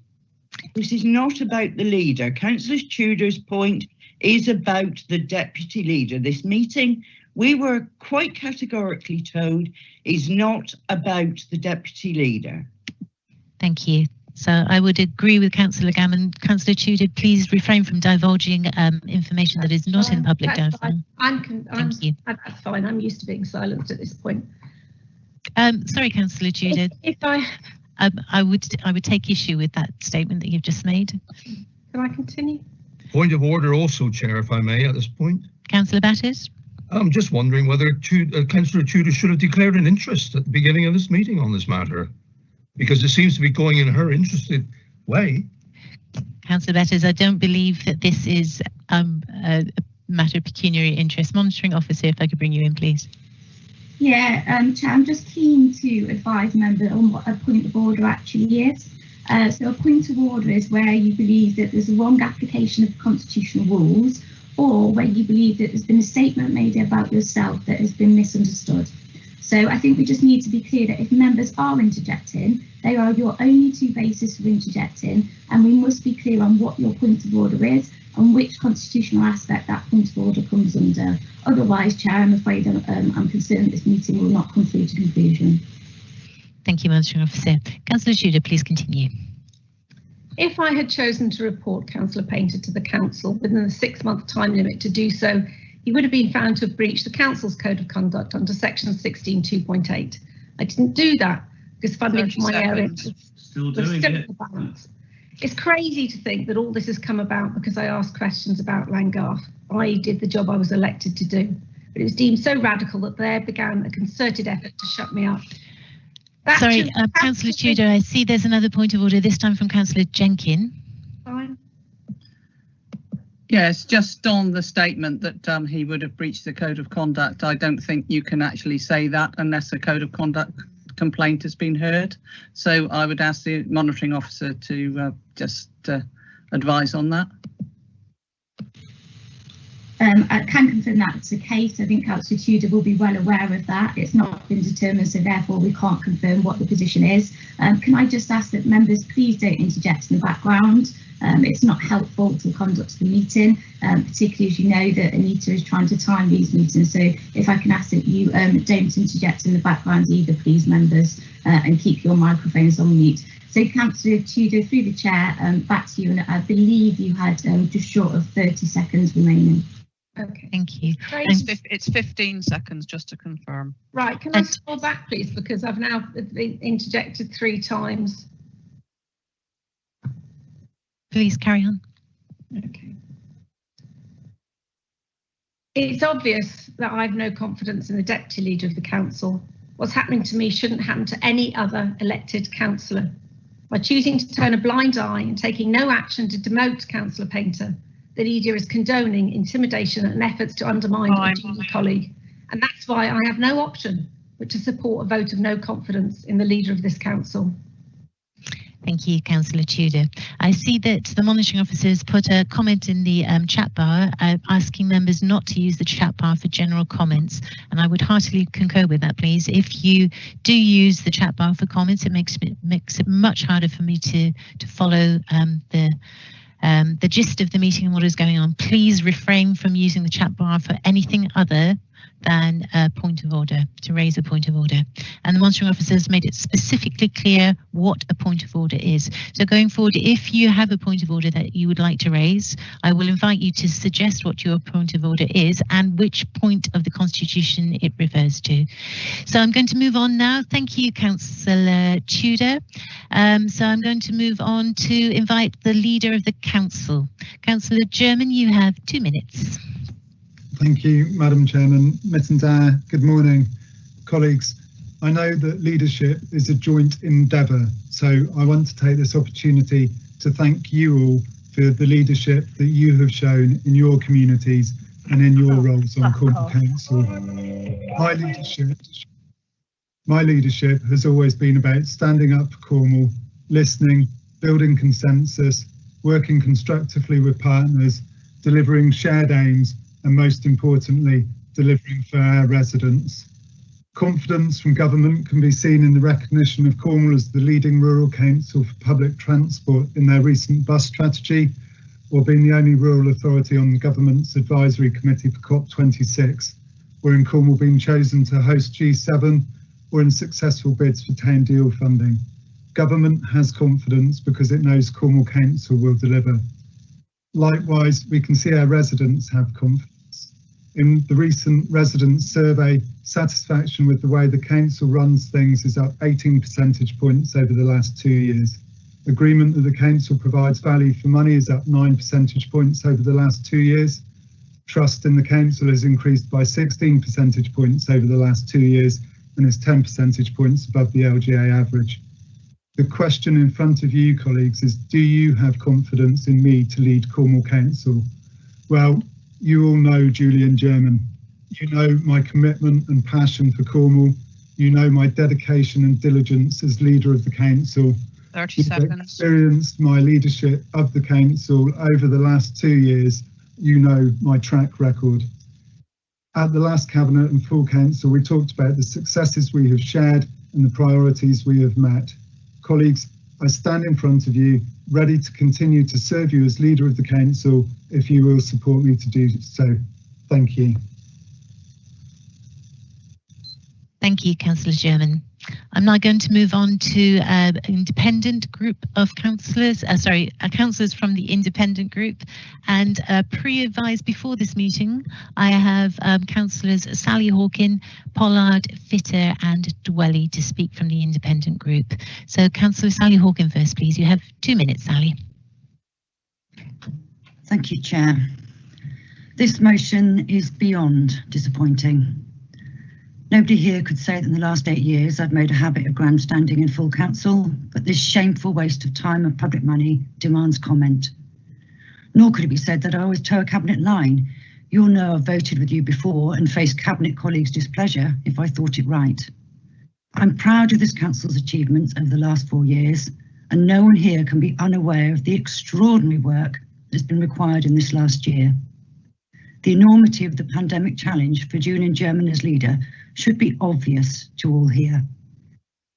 This is not about the leader. Councillor Tudor's point is about the deputy leader. This meeting, we were quite categorically told, is not about the deputy leader. Thank you. So I would agree with Councillor Gammon. Councillor Tudor, please refrain from divulging information that is not in public domain. Thank you. That's fine. I'm used to being silenced at this point. Sorry, Councillor Tudor. I would take issue with that statement that you've just made. Can I continue? Point of order also, Chair, if I may, at this point. Councillor Batters. I'm just wondering whether Councillor Tudor should have declared an interest at the beginning of this meeting on this matter, because it seems to be going in her interested way. Councillor Batters, I don't believe that this is a matter of pecuniary interest. Monitoring officer, if I could bring you in, please. Yeah, Chair, I'm just keen to advise members on what a point of order actually is. So a point of order is where you believe that there's a wrong application of constitutional rules, or where you believe that there's been a statement made about yourself that has been misunderstood. So I think we just need to be clear that if members are interjecting, they are your only two bases for interjecting, and we must be clear on what your point of order is and which constitutional aspect that point of order comes under. Otherwise, Chair, I'm afraid I'm concerned this meeting will not come through to conclusion. Thank you, Monitoring Officer. Councillor Tudor, please continue. If I had chosen to report Councillor Painter to the Council within the 6-month time limit to do so, he would have been found to have breached the Council's Code of Conduct under Section 16(2.8). I didn't do that because funding for my area was still in the balance. It's crazy to think that all this has come about because I asked questions about Langgarth. I did the job I was elected to do, but it was deemed so radical that there began a concerted effort to shut me up. Sorry, Councillor Tudor, I see there's another point of order, this time from Councillor Jenkin. Fine. Yes, just on the statement that he would have breached the Code of Conduct, I don't think you can actually say that unless a Code of Conduct complaint has been heard. So I would ask the monitoring officer to just advise on that. I can confirm that's the case. I think Councillor Tudor will be well aware of that. It's not been determined, so therefore we can't confirm what the position is. Can I just ask that members please don't interject in the background? It's not helpful to the conduct of the meeting, particularly as you know that Anita is trying to time these meetings. So if I can ask that you don't interject in the background either, please, members, and keep your microphones on mute. So Councillor Tudor, through the chair, back to you, and I believe you had just short of 30 seconds remaining. Okay. Thank you. It's 15 seconds, just to confirm. Right, can I scroll back, please, because I've now been interjected 3 times. Please carry on. Okay. It's obvious that I've no confidence in the Deputy Leader of the Council. What's happening to me shouldn't happen to any other elected councillor. By choosing to turn a blind eye and taking no action to demote Councillor Painter, the leader is condoning intimidation and efforts to undermine a junior colleague. And that's why I have no option but to support a vote of no confidence in the leader of this council. Thank you, Councillor Tudor. I see that the monitoring officer has put a comment in the chat bar asking members not to use the chat bar for general comments, and I would heartily concur with that, please. If you do use the chat bar for comments, it makes it much harder for me to follow the gist of the meeting and what is going on. Please refrain from using the chat bar for anything other than a point of order, to raise a point of order. And the monitoring officer has made it specifically clear what a point of order is. So going forward, if you have a point of order that you would like to raise, I will invite you to suggest what your point of order is and which point of the Constitution it refers to. So I'm going to move on now. Thank you, Councillor Tudor. So I'm going to move on to invite the Leader of the Council. Councillor German, you have 2 minutes. Thank you, Madam Chairman. Mittendare, good morning, colleagues. I know that leadership is a joint endeavour, so I want to take this opportunity to thank you all for the leadership that you have shown in your communities and in your roles on Cornwall Council. My leadership has always been about standing up for Cornwall, listening, building consensus, working constructively with partners, delivering shared aims, and most importantly, delivering for our residents. Confidence from government can be seen in the recognition of Cornwall as the leading rural council for public transport in their recent bus strategy, or being the only rural authority on the government's advisory committee for COP26, or in Cornwall being chosen to host G7, or in successful bids for town deal funding. Government has confidence because it knows Cornwall Council will deliver. Likewise, we can see our residents have confidence. In the recent resident survey, satisfaction with the way the council runs things is up 18 percentage points over the last 2 years. Agreement that the council provides value for money is up 9 percentage points over the last 2 years. Trust in the council has increased by 16 percentage points over the last 2 years and is 10 percentage points above the LGA average. The question in front of you, colleagues, is do you have confidence in me to lead Cornwall Council? Well, you all know Julian German. You know my commitment and passion for Cornwall. You know my dedication and diligence as leader of the council. 30 seconds. You've experienced my leadership of the council over the last 2 years. You know my track record. At the last Cabinet and full Council, we talked about the successes we have shared and the priorities we have met. Colleagues, I stand in front of you, ready to continue to serve you as leader of the Council if you will support me to do so. Thank you. Thank you, Councillor German. I'm now going to move on to an independent group of councillors, councillors from the independent group. And pre-advised before this meeting, I have councillors Sally Hawkin, Pollard, Fitter and Dwelly to speak from the independent group. So Councillor Sally Hawkin first, please. You have 2 minutes, Sally. Thank you, Chair. This motion is beyond disappointing. Nobody here could say that in the last 8 years I've made a habit of grandstanding in full council, but this shameful waste of time and public money demands comment. Nor could it be said that I always toe a cabinet line. You'll know I've voted with you before and faced cabinet colleagues' displeasure if I thought it right. I'm proud of this council's achievements over the last 4 years, and no one here can be unaware of the extraordinary work that's been required in this last year. The enormity of the pandemic challenge for Julian German as leader should be obvious to all here.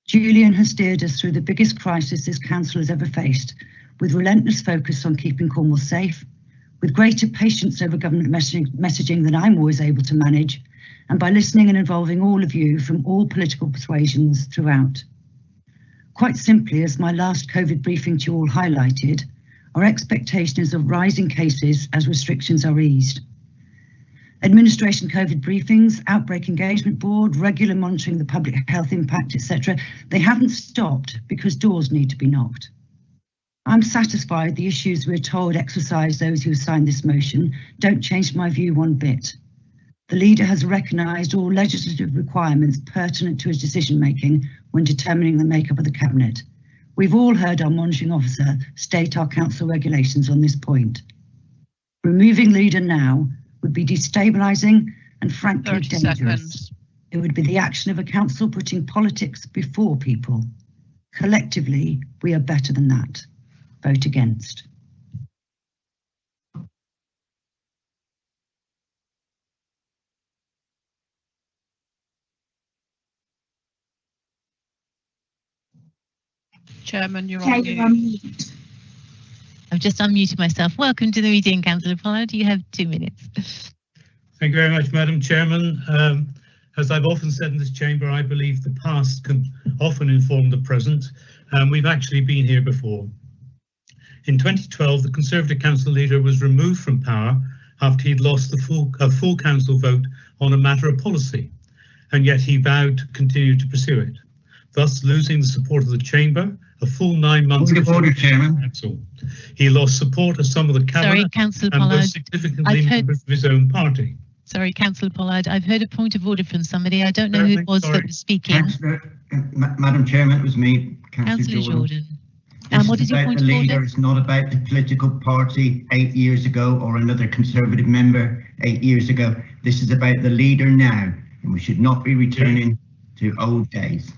Julian has steered us through the biggest crisis this council has ever faced, with relentless focus on keeping Cornwall safe, with greater patience over government messaging than I'm always able to manage, and by listening and involving all of you from all political persuasions throughout. Quite simply, as my last COVID briefing to you all highlighted, our expectation is of rising cases as restrictions are eased. Administration COVID briefings, outbreak engagement board, regular monitoring the public health impact, etc. They haven't stopped because doors need to be knocked. I'm satisfied the issues we're told exercise those who signed this motion don't change my view one bit. The leader has recognised all legislative requirements pertinent to his decision making when determining the makeup of the cabinet. We've all heard our monitoring officer state our council regulations on this point. Removing leader now would be destabilising and frankly dangerous. Seconds. It would be the action of a council putting politics before people. Collectively, we are better than that. Vote against. Chairman, you're on mute. I've just unmuted myself. Welcome to the meeting, Councillor Pollard. You have 2 minutes. Thank you very much, Madam Chairman. As I've often said in this chamber, I believe the past can often inform the present, and we've actually been here before. In 2012, the Conservative Council leader was removed from power after he'd lost a full council vote on a matter of policy, and yet he vowed to continue to pursue it, thus losing the support of the chamber a full 9 months. Point of order, Chairman. Council. He lost support of some of the cabinet. Sorry, Councillor and Pollard. most significantly members of his own party. Sorry, Councillor Pollard. I've heard a point of order from somebody. I don't know who it was that was speaking. Madam Chairman, it was me, Councillor Jordan. This what is your point of order? It's not about the political party 8 years ago or another Conservative member 8 years ago. This is about the leader now, and we should not be returning to old days.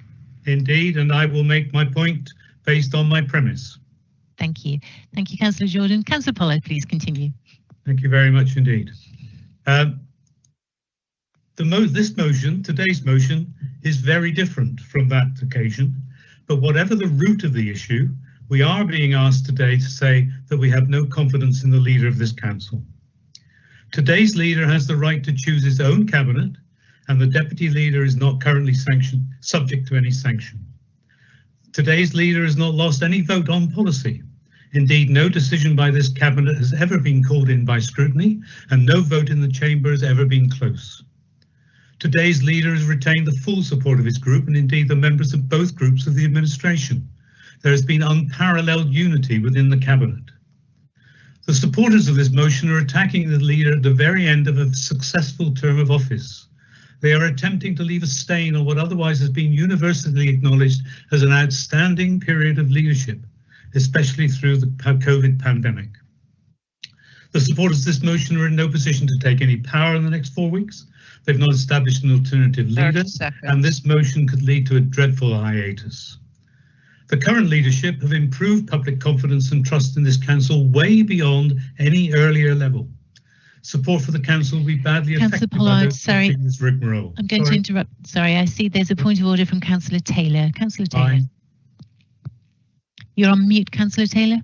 Indeed, and I will make my point based on my premise. Thank you. Thank you, Councillor Jordan. Councillor Pollard, please continue. Thank you very much indeed. This motion, today's motion, is very different from that occasion, but whatever the root of the issue, we are being asked today to say that we have no confidence in the leader of this council. Today's leader has the right to choose his own cabinet, and the deputy leader is not currently subject to any sanction. Today's leader has not lost any vote on policy. Indeed, no decision by this cabinet has ever been called in by scrutiny, and no vote in the chamber has ever been close. Today's leader has retained the full support of his group, and indeed the members of both groups of the administration. There has been unparalleled unity within the cabinet. The supporters of this motion are attacking the leader at the very end of a successful term of office. They are attempting to leave a stain on what otherwise has been universally acknowledged as an outstanding period of leadership, especially through the COVID pandemic. The supporters of this motion are in no position to take any power in the next 4 weeks. They've not established an alternative leader, and this motion could lead to a dreadful hiatus. The current leadership have improved public confidence and trust in this council way beyond any earlier level. support for the council will be badly Councillor affected Pollard, by sorry. this rigmarole. I'm going to interrupt. Sorry, I see there's a point of order from Councillor Taylor. Councillor Taylor. Fine. You're on mute, Councillor Taylor.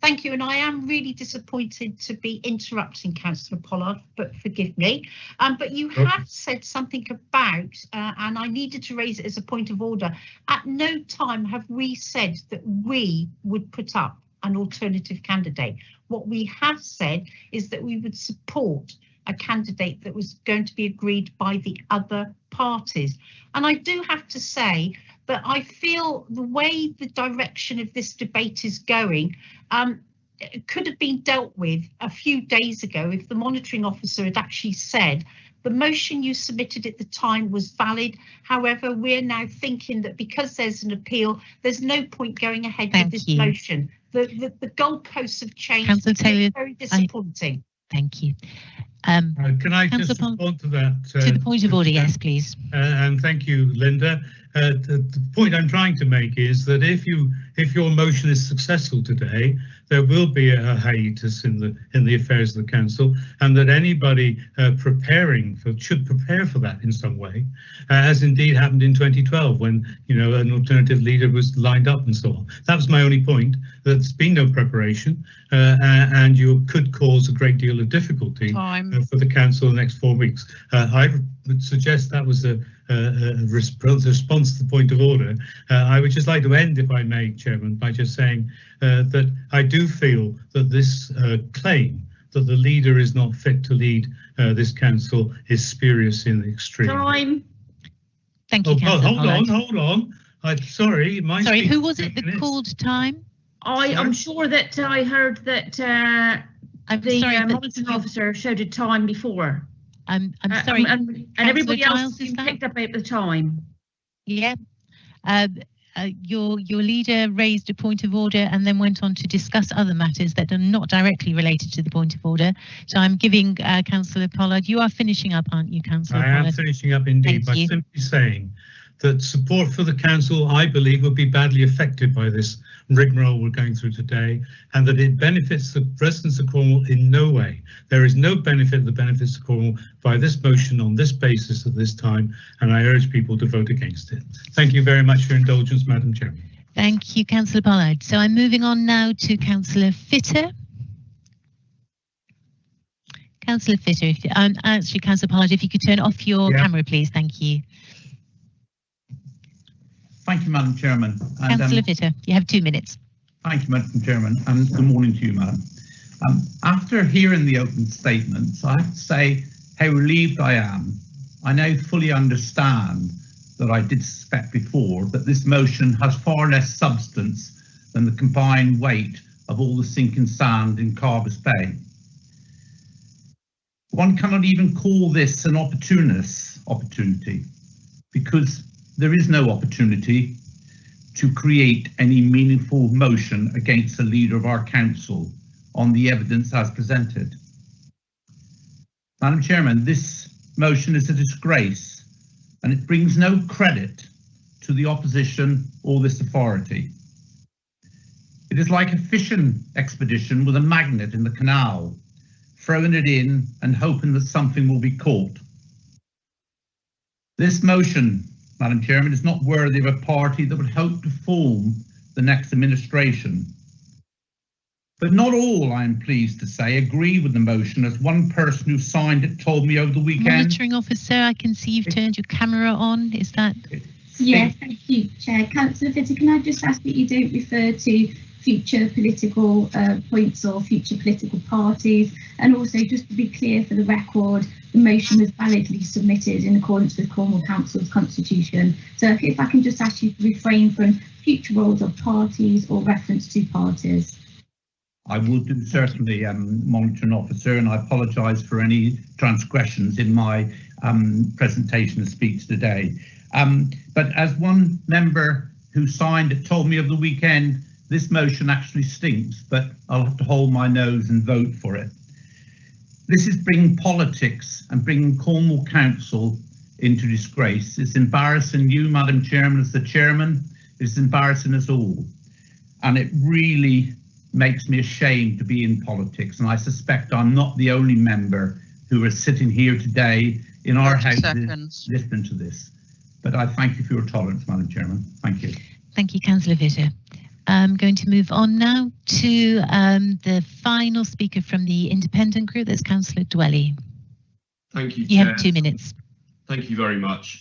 Thank you, and I am really disappointed to be interrupting Councillor Pollard, but forgive me. But you have said something about, and I needed to raise it as a point of order. At no time have we said that we would put up an alternative candidate. What we have said is that we would support a candidate that was going to be agreed by the other parties. And I do have to say that I feel the way the direction of this debate is going, it could have been dealt with a few days ago if the monitoring officer had actually said the motion you submitted at the time was valid. However, we're now thinking that because there's an appeal, there's no point going ahead with this motion. The goalposts have changed. Councillor Taylor, very disappointing. Thank you. Can I just respond to that? To the point of order, yes, please. And thank you, Linda. The point I'm trying to make is that if your motion is successful today, there will be a hiatus in the affairs of the council, and that anybody should prepare for that in some way, as indeed happened in 2012 when an alternative leader was lined up and so on. That was my only point. There's been no preparation, and you could cause a great deal of difficulty for the council in the next 4 weeks. I would suggest that was a response to the point of order. I would just like to end, if I may, Chairman, by just saying that I do feel that this claim that the leader is not fit to lead this council is spurious in the extreme. Time. Thank you, Councillor Hold on. Sorry, sorry, who was it that called time? I'm sure that I heard that the monitoring officer showed a time before. I'm sorry. And everybody else picked up at the time. Yeah. Your leader raised a point of order and then went on to discuss other matters that are not directly related to the point of order. So I'm giving Councillor Pollard. You are finishing up, aren't you, Councillor Pollard? I am finishing up indeed by simply saying that support for the council, I believe, will be badly affected by this rigmarole we're going through today, and that it benefits the residents of Cornwall in no way. There is no benefit that benefits Cornwall by this motion on this basis at this time, and I urge people to vote against it. Thank you very much for your indulgence, Madam Chairman. Thank you, Councillor Pollard. So I'm moving on now to Councillor Fitter. Councillor Fitter, actually, Councillor Pollard, if you could turn off your camera, please. Thank you. Thank you, Madam Chairman. Councillor Fitter, you have 2 minutes. Thank you, Madam Chairman, and good morning to you, Madam. After hearing the open statements, I have to say how relieved I am. I now fully understand that I did suspect before that this motion has far less substance than the combined weight of all the sinking sand in Carbis Bay. One cannot even call this an opportunity, because there is no opportunity to create any meaningful motion against the leader of our council on the evidence as presented. Madam Chairman, this motion is a disgrace, and it brings no credit to the opposition or this authority. It is like a fishing expedition with a magnet in the canal, throwing it in and hoping that something will be caught. This motion, Madam Chairman, is not worthy of a party that would hope to form the next administration. But not all, I am pleased to say, agree with the motion, as one person who signed it told me over the weekend. Monitoring officer, I can see you've turned your camera on. Is that? Yes, thank you, Chair. Councillor Fitter, can I just ask that you don't refer to future political points or future political parties? And also, just to be clear for the record, the motion was validly submitted in accordance with Cornwall Council's constitution. So if I can just ask you to refrain from future roles of parties or reference to parties. I will do certainly, monitoring officer, and I apologise for any transgressions in my presentation and speech today. But as one member who signed it told me over the weekend, this motion actually stinks, but I'll have to hold my nose and vote for it. This is bringing politics and bringing Cornwall Council into disgrace. It's embarrassing you, Madam Chairman, as the chairman. It's embarrassing us all. And it really makes me ashamed to be in politics, and I suspect I'm not the only member who is sitting here today in our house listening to this. But I thank you for your tolerance, Madam Chairman. Thank you. Thank you, Councillor Visser. I'm going to move on now to the final speaker from the independent group, that's Councillor Dwelly. Thank you, You Chair. have 2 minutes. Thank you very much.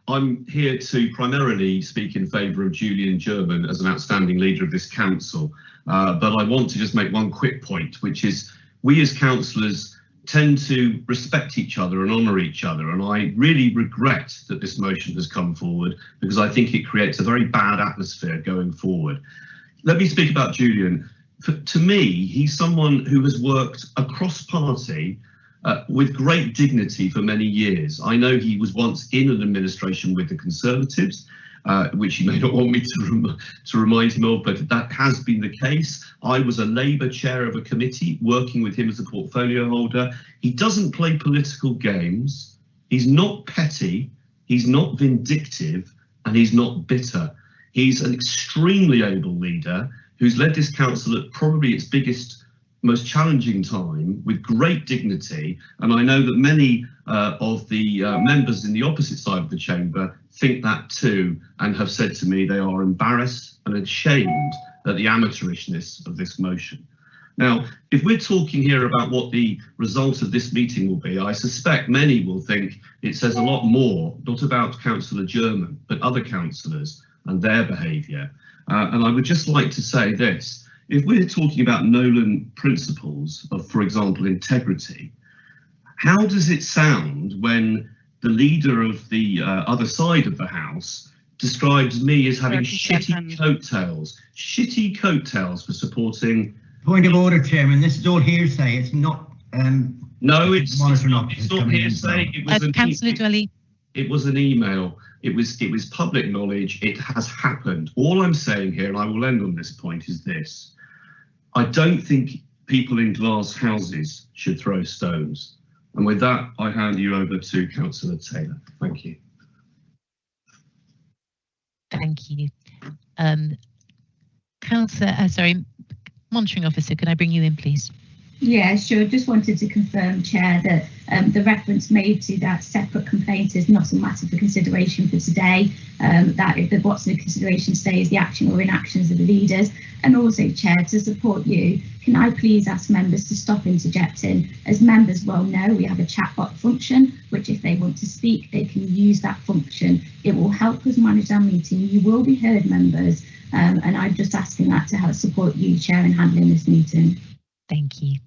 I'm here to primarily speak in favour of Julian German as an outstanding leader of this council, but I want to just make one quick point, which is we as councillors tend to respect each other and honour each other, and I really regret that this motion has come forward because I think it creates a very bad atmosphere going forward. Let me speak about Julian. To me, he's someone who has worked across party with great dignity for many years. I know he was once in an administration with the Conservatives, which he may not want me to remind him of, but that has been the case. I was a Labour chair of a committee working with him as a portfolio holder. He doesn't play political games. He's not petty. He's not vindictive, and he's not bitter. He's an extremely able leader who's led this council at probably its biggest, most challenging time with great dignity, and I know that many of the members in the opposite side of the chamber think that too, and have said to me they are embarrassed and ashamed at the amateurishness of this motion. Now, if we're talking here about what the result of this meeting will be, I suspect many will think it says a lot more, not about Councillor German, but other councillors and their behaviour. And I would just like to say this. If we're talking about Nolan principles of, for example, integrity, how does it sound when the leader of the other side of the House describes me as having shitty coattails for supporting... Point of order, Chairman. This is all hearsay. It's not... no, it's not hearsay. It was Councillor Dwelly. It was an email. It was public knowledge. It has happened. All I'm saying here, and I will end on this point, is this. I don't think people in glass houses should throw stones. And with that, I hand you over to Councillor Taylor. Thank you. Thank you. Monitoring Officer, could I bring you in, please? Yeah, sure. Just wanted to confirm, Chair, that the reference made to that separate complaint is not a matter for consideration for today. That if the what's in consideration today is the action or inactions of the leaders. And also, Chair, to support you, can I please ask members to stop interjecting? As members well know, we have a chat bot function, which if they want to speak, they can use that function. It will help us manage our meeting. You will be heard, members. And I'm just asking that to help support you, Chair, in handling this meeting. Thank you.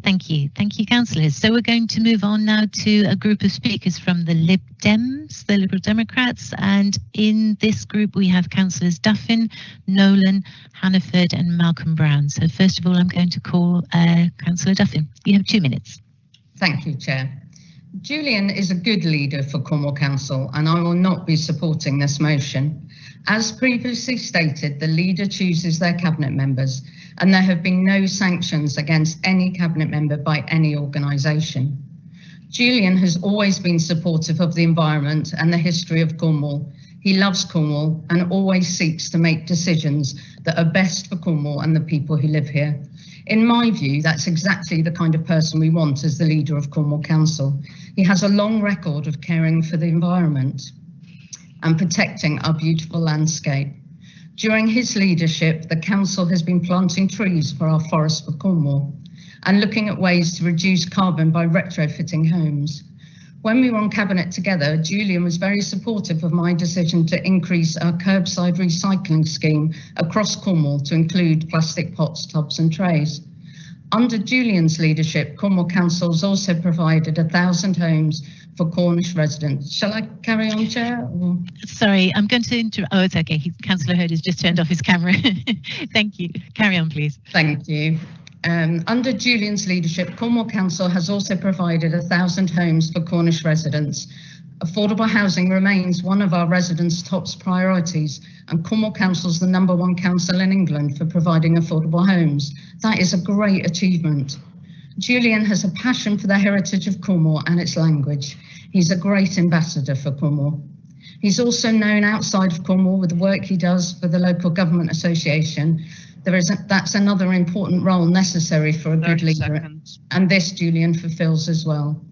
Thank you. Thank you, councillors. So we're going to move on now to a group of speakers from the Lib Dems, the Liberal Democrats. And in this group, we have councillors Duffin, Nolan, Hannaford and Malcolm Brown. So first of all, I'm going to call Councillor Duffin. You have 2 minutes. Thank you, Chair. Julian is a good leader for Cornwall Council, and I will not be supporting this motion. As previously stated, the leader chooses their cabinet members, and there have been no sanctions against any cabinet member by any organisation. Julian has always been supportive of the environment and the history of Cornwall. He loves Cornwall and always seeks to make decisions that are best for Cornwall and the people who live here. In my view, that's exactly the kind of person we want as the leader of Cornwall Council. He has a long record of caring for the environment and protecting our beautiful landscape. During his leadership, the council has been planting trees for our forests for Cornwall and looking at ways to reduce carbon by retrofitting homes. When we were on Cabinet together, Julian was very supportive of my decision to increase our curbside recycling scheme across Cornwall to include plastic pots, tubs and trays. Under Julian's leadership, Cornwall Council has also provided 1,000 homes for Cornish residents. Shall I carry on, Chair? Or? Sorry, I'm going to interrupt. Oh, it's okay. Councillor Hurd has just turned off his camera. Thank you. Carry on, please. Thank you. Under Julian's leadership, Cornwall Council has also provided 1,000 homes for Cornish residents. Affordable housing remains one of our residents' top priorities, and Cornwall Council is the #1 council in England for providing affordable homes. That is a great achievement. Julian has a passion for the heritage of Cornwall and its language. He's a great ambassador for Cornwall. He's also known outside of Cornwall with the work he does for the local government association. That's another important role necessary for a good leader, seconds. and this Julian fulfills as well.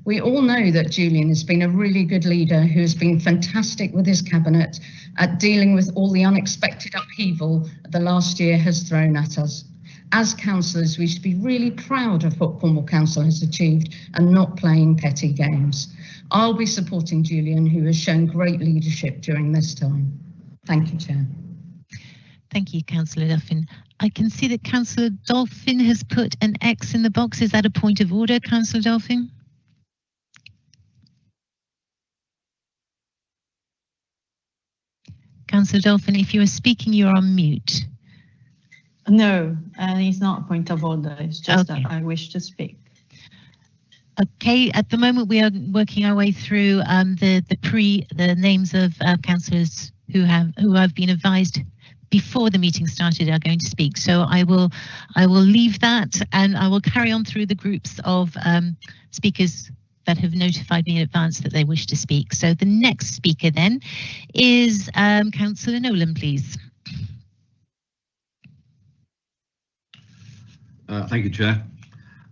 We all know that Julian has been a really good leader who has been fantastic with his cabinet at dealing with all the unexpected upheaval the last year has thrown at us. As councillors, we should be really proud of what Cornwall Council has achieved and not playing petty games. I'll be supporting Julian, who has shown great leadership during this time. Thank you, Chair. Thank you, Councillor Dolphin. I can see that Councillor Dolphin has put an X in the box. Is that a point of order, Councillor Dolphin? Councillor Dolphin, if you are speaking, you're on mute. No, it's not a point of order. It's just that I wish to speak. Okay, at the moment we are working our way through the names of councillors who have been advised before the meeting started are going to speak. So I will leave that, and I will carry on through the groups of speakers that have notified me in advance that they wish to speak. So the next speaker then is Councillor Nolan, please. Thank you, Chair.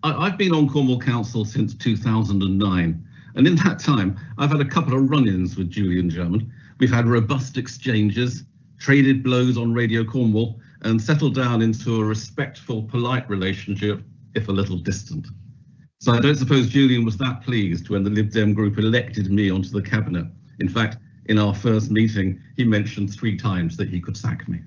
I've been on Cornwall Council since 2009, and in that time I've had a couple of run-ins with Julian German. We've had robust exchanges, traded blows on Radio Cornwall, and settled down into a respectful, polite relationship, if a little distant. So I don't suppose Julian was that pleased when the Lib Dem group elected me onto the cabinet. In fact, in our first meeting, he mentioned 3 times that he could sack me.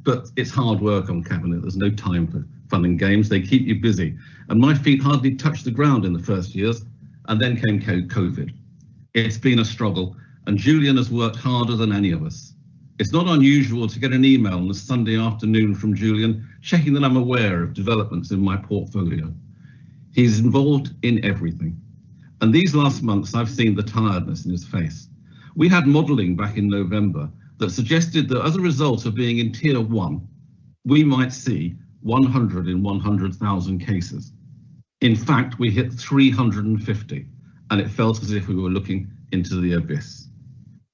But it's hard work on cabinet. There's no time for fun and games. They keep you busy. And my feet hardly touched the ground in the first years. And then came COVID. It's been a struggle, and Julian has worked harder than any of us. It's not unusual to get an email on a Sunday afternoon from Julian, checking that I'm aware of developments in my portfolio. He's involved in everything. And these last months, I've seen the tiredness in his face. We had modelling back in November that suggested that as a result of being in Tier 1, we might see 100 in 100,000 cases. In fact, we hit 350, and it felt as if we were looking into the abyss.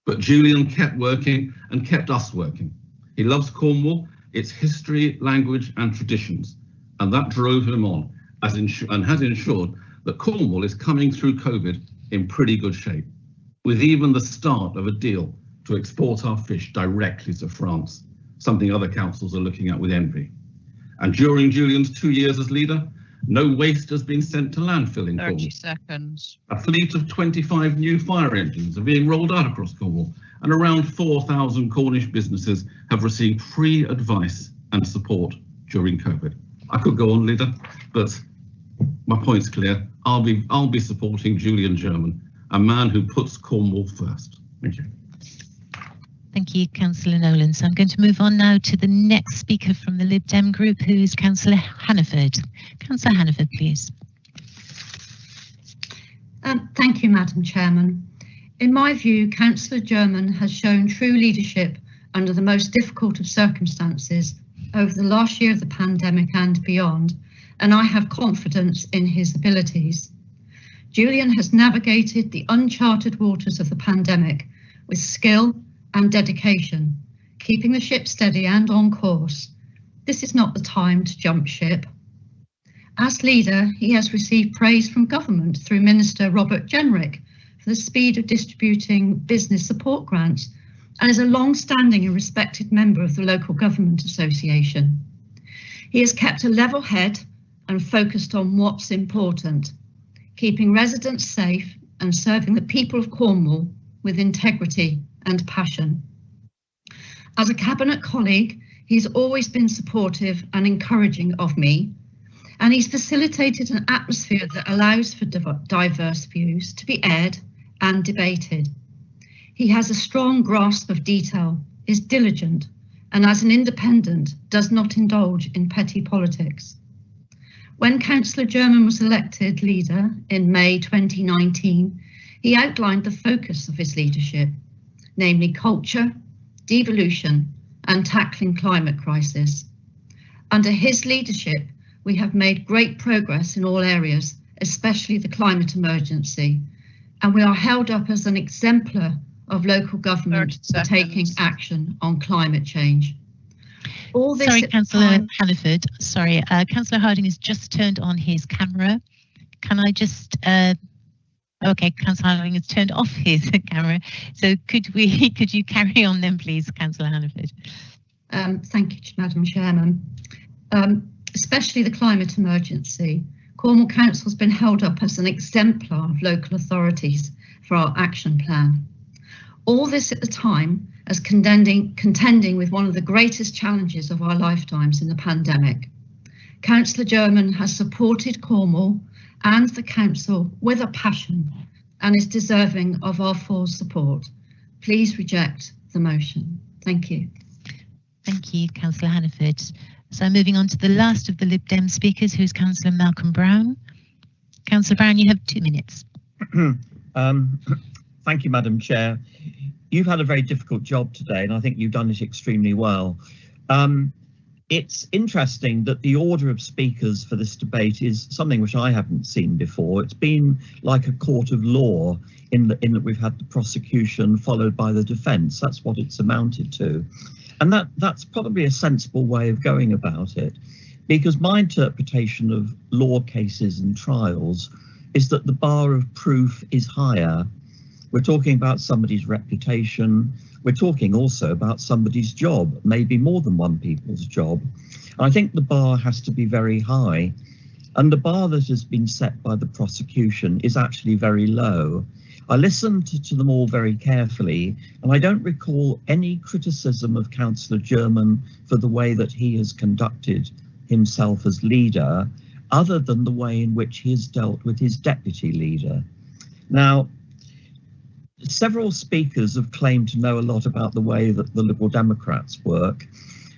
But Julian kept working and kept us working. He loves Cornwall, its history, language and traditions, and that drove him on and has ensured that Cornwall is coming through COVID in pretty good shape, with even the start of a deal to export our fish directly to France, something other councils are looking at with envy. And during Julian's 2 years as leader, no waste has been sent to landfill in Cornwall. 30 seconds. A fleet of 25 new fire engines are being rolled out across Cornwall, and around 4,000 Cornish businesses have received free advice and support during COVID. I could go on, leader, but my point's clear. I'll be supporting Julian German, a man who puts Cornwall first. Thank you. Thank you, Councillor Nolan. So I'm going to move on now to the next speaker from the Lib Dem group, who is Councillor Hannaford. Councillor Hannaford, please. Thank you, Madam Chairman. In my view, Councillor German has shown true leadership under the most difficult of circumstances over the last year of the pandemic and beyond, and I have confidence in his abilities. Julian has navigated the uncharted waters of the pandemic with skill and dedication, keeping the ship steady and on course. This is not the time to jump ship. As leader, he has received praise from government through Minister Robert Jenrick for the speed of distributing business support grants, and is a long-standing and respected member of the Local Government Association. He has kept a level head and focused on what's important, keeping residents safe and serving the people of Cornwall with integrity and passion. As a cabinet colleague, he's always been supportive and encouraging of me, and he's facilitated an atmosphere that allows for diverse views to be aired and debated. He has a strong grasp of detail, is diligent, and as an independent, does not indulge in petty politics. When Councillor German was elected leader in May 2019, he outlined the focus of his leadership, namely culture, devolution, and tackling climate crisis. Under his leadership, we have made great progress in all areas, especially the climate emergency, and we are held up as an exemplar of local government for taking action on climate change. All this sorry, Councillor Hannaford. Sorry, Councillor Harding has just turned on his camera. Can I just? Okay, Councillor Harding has turned off his camera. So could you carry on then, please, Councillor Hannaford? Thank you, Madam Chairman. Especially the climate emergency. Cornwall Council has been held up as an exemplar of local authorities for our action plan. All this at the time as contending with one of the greatest challenges of our lifetimes in the pandemic. Councillor German has supported Cornwall and the council with a passion and is deserving of our full support. Please reject the motion. Thank you. Thank you, Councillor Hannaford. So moving on to the last of the Lib Dem speakers, who's Councillor Malcolm Brown. Councillor Brown, you have 2 minutes. Thank you, Madam Chair. You've had a very difficult job today, and I think you've done it extremely well. It's interesting that the order of speakers for this debate is something which I haven't seen before. It's been like a court of law in that we've had the prosecution followed by the defence. That's what it's amounted to. And that's probably a sensible way of going about it, because my interpretation of law cases and trials is that the bar of proof is higher. We're talking about somebody's reputation. We're talking also about somebody's job, maybe more than one people's job. I think the bar has to be very high. And the bar that has been set by the prosecution is actually very low. I listened to them all very carefully, and I don't recall any criticism of Councillor German for the way that he has conducted himself as leader, other than the way in which he has dealt with his deputy leader. Now, several speakers have claimed to know a lot about the way that the Liberal Democrats work.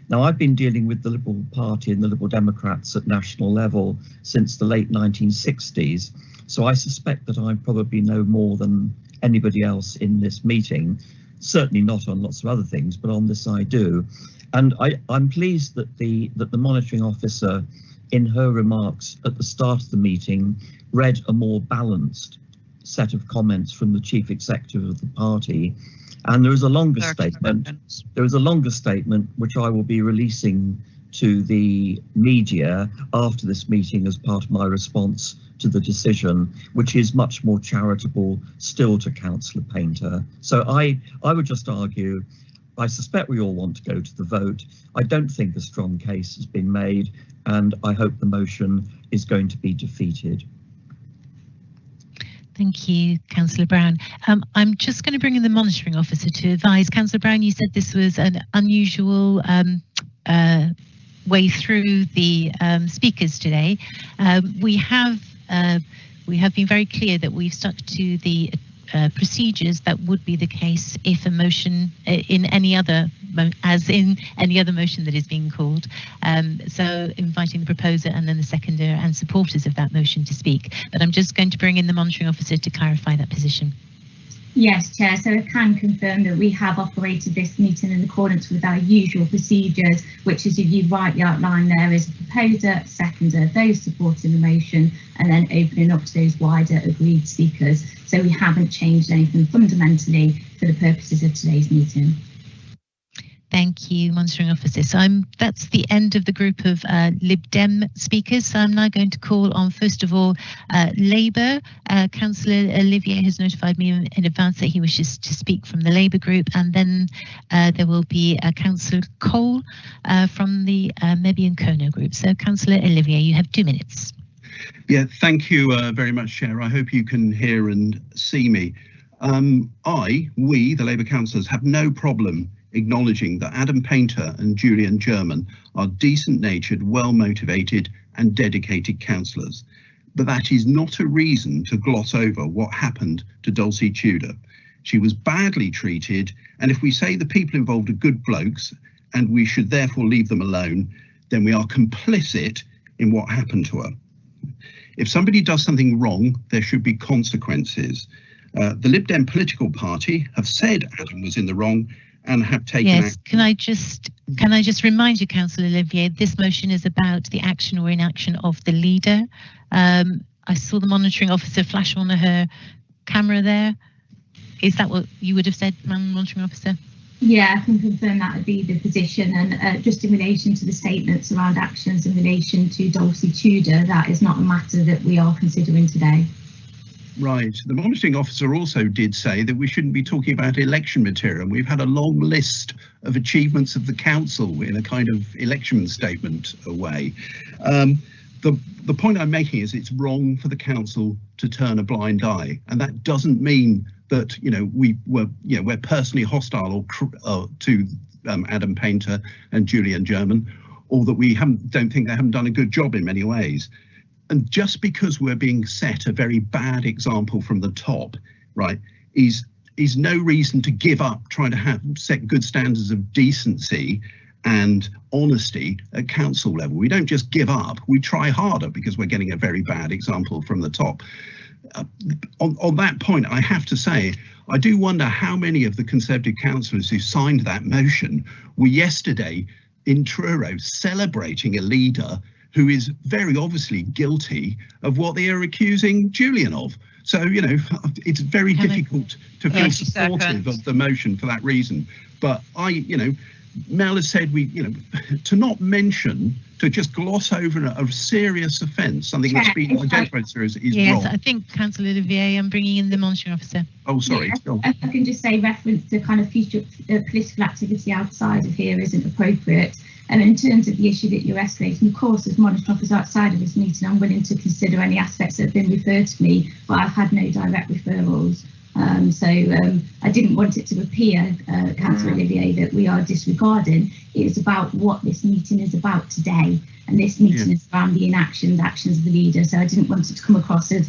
Now, I've been dealing with the Liberal Party and the Liberal Democrats at national level since the late 1960s. So I suspect that I probably know more than anybody else in this meeting, certainly not on lots of other things, but on this I do. And I'm pleased that the monitoring officer, in her remarks at the start of the meeting, read a more balanced set of comments from the chief executive of the party. And there is a longer statement. There is a longer statement which I will be releasing to the media after this meeting as part of my response to the decision, which is much more charitable still to Councillor Painter. So I would just argue, I suspect we all want to go to the vote. I don't think a strong case has been made, and I hope the motion is going to be defeated. Thank you, Councillor Brown. I'm just going to bring in the monitoring officer to advise. Councillor Brown, you said this was an unusual way through the speakers today. We have been very clear that we've stuck to the procedures that would be the case if a motion in any other motion that is being called. So inviting the proposer and then the seconder and supporters of that motion to speak. But I'm just going to bring in the monitoring officer to clarify that position. Yes, Chair, so I can confirm that we have operated this meeting in accordance with our usual procedures, which is, as you rightly outlined there, is a proposer, seconder, those supporting the motion, and then opening up to those wider agreed speakers. So we haven't changed anything fundamentally for the purposes of today's meeting. Thank you, monitoring officer. So that's the end of the group of Lib Dem speakers. So I'm now going to call on, first of all, Labour. Councillor Olivier has notified me in advance that he wishes to speak from the Labour group, and then there will be Councillor Cole from the Mebby and Kerno group. So Councillor Olivier, you have 2 minutes. Yeah, thank you very much, Chair. I hope you can hear and see me. We, the Labour councillors, have no problem acknowledging that Adam Painter and Julian German are decent-natured, well-motivated and dedicated councillors. But that is not a reason to gloss over what happened to Dulcie Tudor. She was badly treated, and if we say the people involved are good blokes and we should therefore leave them alone, then we are complicit in what happened to her. If somebody does something wrong, there should be consequences. The Lib Dem political party have said Adam was in the wrong and have taken action. Can I just remind you, Councillor Olivier, this motion is about the action or inaction of the leader. I saw the monitoring officer flash on her camera there. Is that what you would have said, monitoring officer? Yeah, I can confirm that would be the position, and just in relation to the statements around actions in relation to Dulcie Tudor, that is not a matter that we are considering today. Right. The monitoring officer also did say that we shouldn't be talking about election material. We've had a long list of achievements of the council in a kind of election statement way. The point I'm making is it's wrong for the council to turn a blind eye, and that doesn't mean that we're personally hostile to Adam Painter and Julian German, or that we don't think they haven't done a good job in many ways. And just because we're being set a very bad example from the top, right, is no reason to give up trying to set good standards of decency and honesty at council level. We don't just give up, we try harder because we're getting a very bad example from the top. On that point, I have to say, I do wonder how many of the Conservative councillors who signed that motion were yesterday in Truro celebrating a leader who is very obviously guilty of what they are accusing Julian of. So, it's very difficult to feel supportive of the motion for that reason. But Mel has said to not mention, to just gloss over a serious offence, something that's been identified as is yes, wrong. I think Councillor Olivier, I'm bringing in the monitoring officer. Oh, sorry. Yeah, I can just say reference to kind of future political activity outside of here isn't appropriate. And in terms of the issue that you're escalating, of course, as monitoring officer outside of this meeting, I'm willing to consider any aspects that have been referred to me, but I've had no direct referrals. I didn't want it to appear, Councillor Olivier, that we are disregarding. It is about what this meeting is about today, and this meeting is around the actions of the leader. So I didn't want it to come across as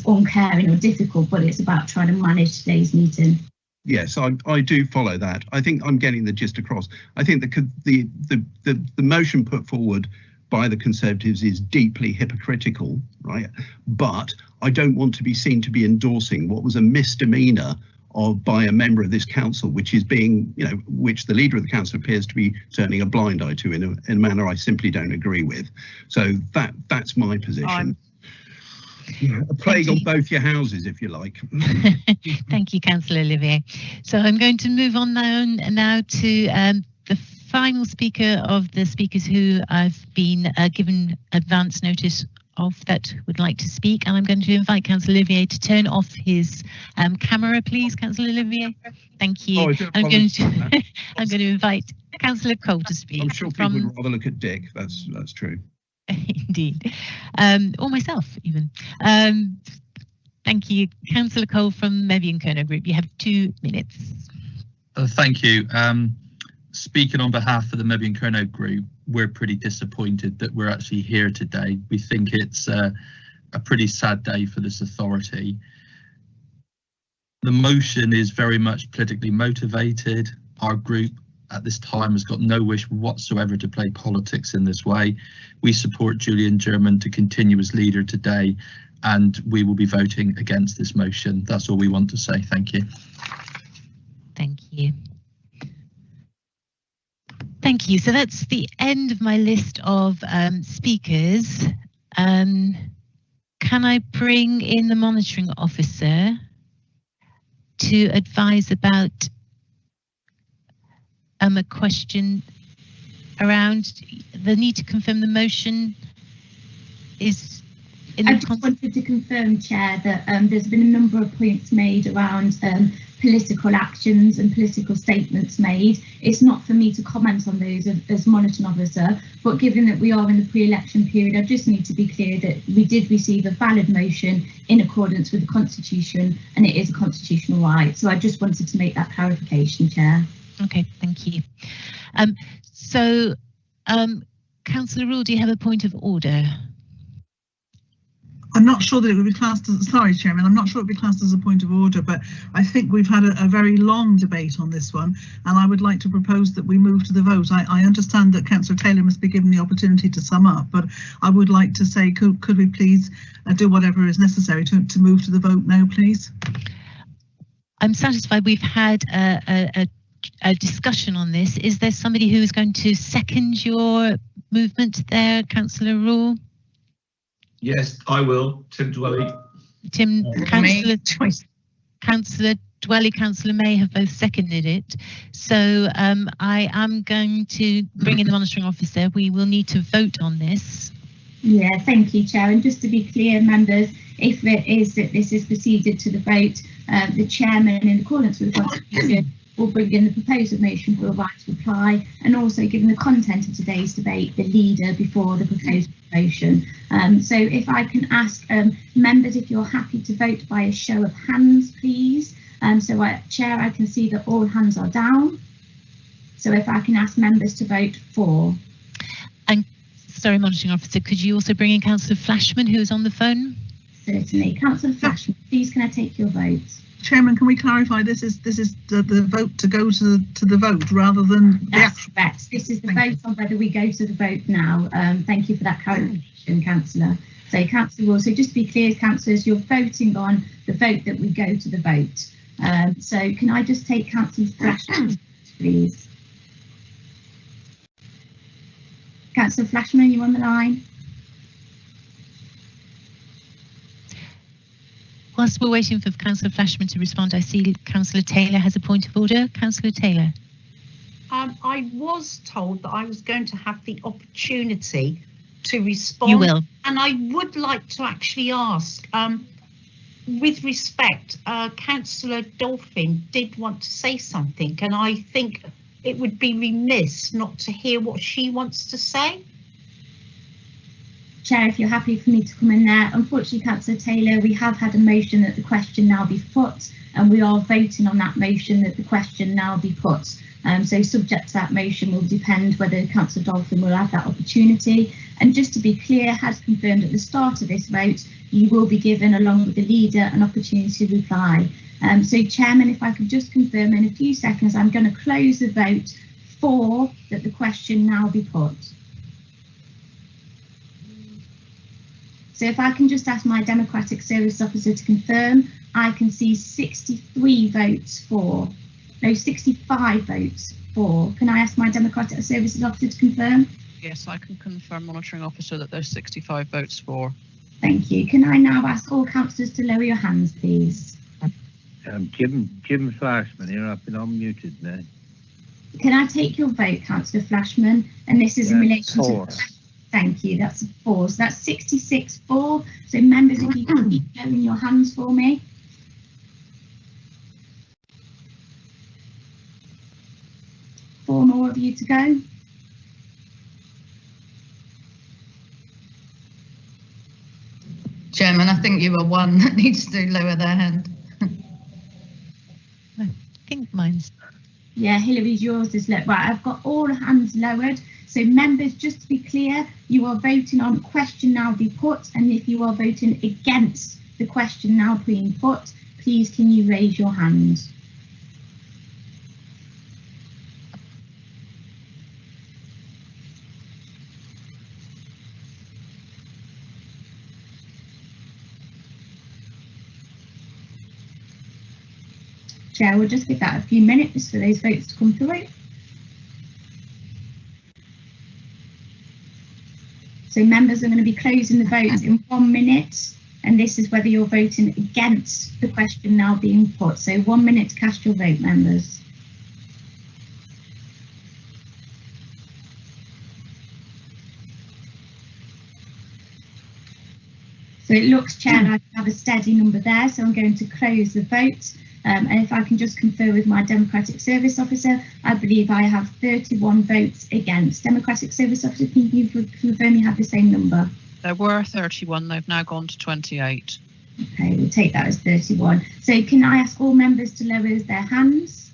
uncaring or difficult, but it's about trying to manage today's meeting. Yes, I do follow that. I think I'm getting the gist across. I think the motion put forward by the Conservatives is deeply hypocritical, right? But I don't want to be seen to be endorsing what was a misdemeanour by a member of this council, which is being, which the leader of the council appears to be turning a blind eye to in a manner I simply don't agree with. So that's my position. A plague on both your houses, if you like. Thank you, Councillor Olivier. So I'm going to move on now to the final speaker of the speakers who I've been given advance notice of that would like to speak, and I'm going to invite Councillor Olivier to turn off his camera, please, Councillor Olivier. Thank you. Oh, I'm going to invite Councillor Cole to speak. I'm sure people would rather look at Dick. That's true. Indeed, or myself even. Thank you, Councillor Cole from Mebby and Kernow Group. You have 2 minutes. Thank you. Speaking on behalf of the Mebby and Kernow Group, we're pretty disappointed that we're actually here today. We think it's a pretty sad day for this authority. The motion is very much politically motivated. Our group at this time has got no wish whatsoever to play politics in this way. We support Julian German to continue as leader today, and we will be voting against this motion. That's all we want to say. Thank you. Thank you. Thank you. So that's the end of my list of speakers. Can I bring in the monitoring officer to advise about a question around the need to confirm the motion is in the... I just wanted to confirm, Chair, that there's been a number of points made around political actions and political statements made. It's not for me to comment on those as monitoring officer, but given that we are in the pre-election period, I just need to be clear that we did receive a valid motion in accordance with the Constitution, and it is a constitutional right. So I just wanted to make that clarification, Chair. Okay, thank you. Councillor Rule, do you have a point of order? I'm not sure that it would be classed as, sorry, Chairman, I'm not sure it would be classed as a point of order, but I think we've had a very long debate on this one, and I would like to propose that we move to the vote. I understand that Councillor Taylor must be given the opportunity to sum up, but I would like to say, could we please do whatever is necessary to move to the vote now, please? I'm satisfied we've had a discussion on this. Is there somebody who is going to second your movement there, Councillor Rule? Yes, I will. Tim Dwelly. Tim, Councillor. Councillor Dwelly, Councillor May have both seconded it. So I am going to bring in the monitoring officer. We will need to vote on this. Yeah, thank you, Chair. And just to be clear, members, if it is that this is proceeded to the vote, the chairman, in accordance with the Constitution, will bring in the proposed motion for a right to reply, and also, given the content of today's debate, the leader before the proposed motion. So if I can ask members if you're happy to vote by a show of hands, please. Chair, I can see that all hands are down. So if I can ask members to vote for. And sorry, monitoring officer, could you also bring in Councillor Flashman, who is on the phone? Certainly. Councillor Flashman, please can I take your vote? Chairman, can we clarify this is the vote to go to the vote rather than the actual? Correct. This is the vote on whether we go to the vote now. Thank you for that clarification, Councillor. So, Councillor Wall, so just to be clear, Councillors, you're voting on the vote that we go to the vote. So can I just take Councillor Flashman, please? Councillor Flashman, are you on the line? Whilst we're waiting for Councillor Flashman to respond, I see Councillor Taylor has a point of order. Councillor Taylor. I was told that I was going to have the opportunity to respond. You will. And I would like to actually ask, with respect, Councillor Dolphin did want to say something, and I think it would be remiss not to hear what she wants to say. Chair, if you're happy for me to come in there. Unfortunately, Councillor Taylor, we have had a motion that the question now be put, and we are voting on that motion that the question now be put. So subject to that motion will depend whether Councillor Dolphin will have that opportunity. And just to be clear, as confirmed at the start of this vote, you will be given, along with the leader, an opportunity to reply. So, Chairman, if I could just confirm in a few seconds, I'm going to close the vote for that the question now be put. So if I can just ask my Democratic Service Officer to confirm, I can see 63 votes for. No, 65 votes for. Can I ask my Democratic Services Officer to confirm? Yes, I can confirm, monitoring officer, that there's 65 votes for. Thank you. Can I now ask all councillors to lower your hands, please? Jim Flashman here. I've been unmuted now. Can I take your vote, Councillor Flashman? And this is in relation to. Thank you. That's a 4. So that's 66 for. So members, if you can keep lowering your hands for me. Four more of you to go. Chairman, I think you are one that needs to lower their hand. I think mine's. Yeah, Hillary's yours is low. Right, I've got all hands lowered. So members, just to be clear, you are voting on question now be put, and if you are voting against the question now being put, please can you raise your hand? Chair, we'll just give that a few minutes for those votes to come through. So members are going to be closing the votes in 1 minute, and this is whether you're voting against the question now being put. So 1 minute to cast your vote, members. So it looks, Chair, like I have a steady number there, so I'm going to close the vote. And if I can just confer with my Democratic Service Officer, I believe I have 31 votes against. Democratic Service Officer, can you confirm you have the same number? There were 31, they've now gone to 28. Okay, we'll take that as 31. So can I ask all members to lower their hands?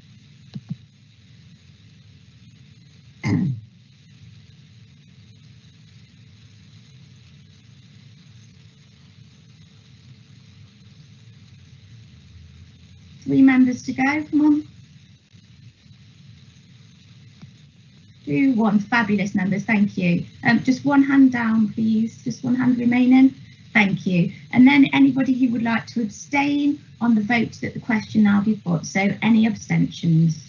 Three members to go, come on. 2, 1, fabulous members, thank you. Just one hand down, please, just one hand remaining. Thank you. And then anybody who would like to abstain on the vote that the question now be put, so any abstentions?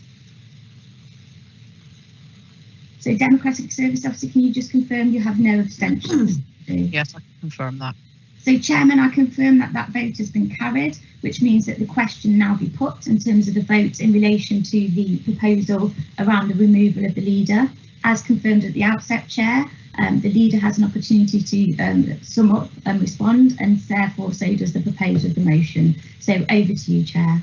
So Democratic Service Officer, can you just confirm you have no abstentions? Yes, I can confirm that. So, Chairman, I confirm that that vote has been carried, which means that the question now be put in terms of the vote in relation to the proposal around the removal of the leader. As confirmed at the outset, Chair, the leader has an opportunity to sum up and respond, and therefore so does the proposer of the motion. So over to you, Chair.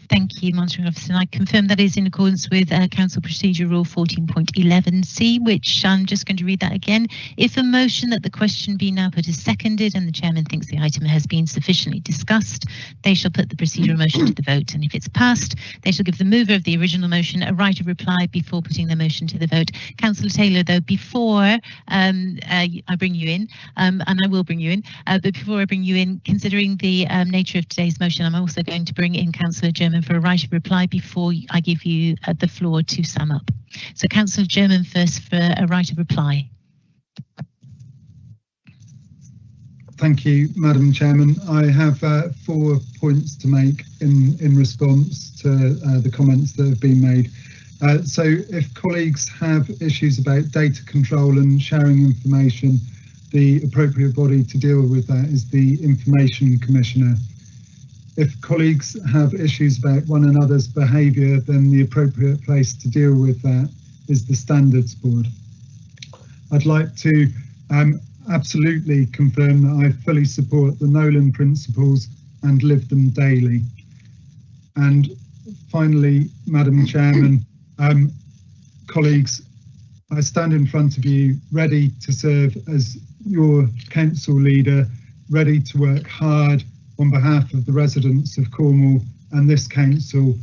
Thank you, Monitoring Officer. And I confirm that is in accordance with Council Procedure Rule 14.11c, which I'm just going to read that again. If a motion that the question be now put is seconded and the chairman thinks the item has been sufficiently discussed, they shall put the procedural motion to the vote. And if it's passed, they shall give the mover of the original motion a right of reply before putting the motion to the vote. Councillor Taylor, though, before I bring you in, and I will bring you in, but before I bring you in, considering the nature of today's motion, I'm also going to bring in Councillor German for a right of reply before I give you the floor to sum up. So Councillor German first for a right of reply. Thank you, Madam Chairman. I have 4 points to make in response to the comments that have been made. So if colleagues have issues about data control and sharing information, the appropriate body to deal with that is the Information Commissioner. If colleagues have issues about one another's behaviour, then the appropriate place to deal with that is the Standards Board. I'd like to absolutely confirm that I fully support the Nolan principles and live them daily. And finally, Madam Chairman, colleagues, I stand in front of you ready to serve as your council leader, ready to work hard on behalf of the residents of Cornwall and this council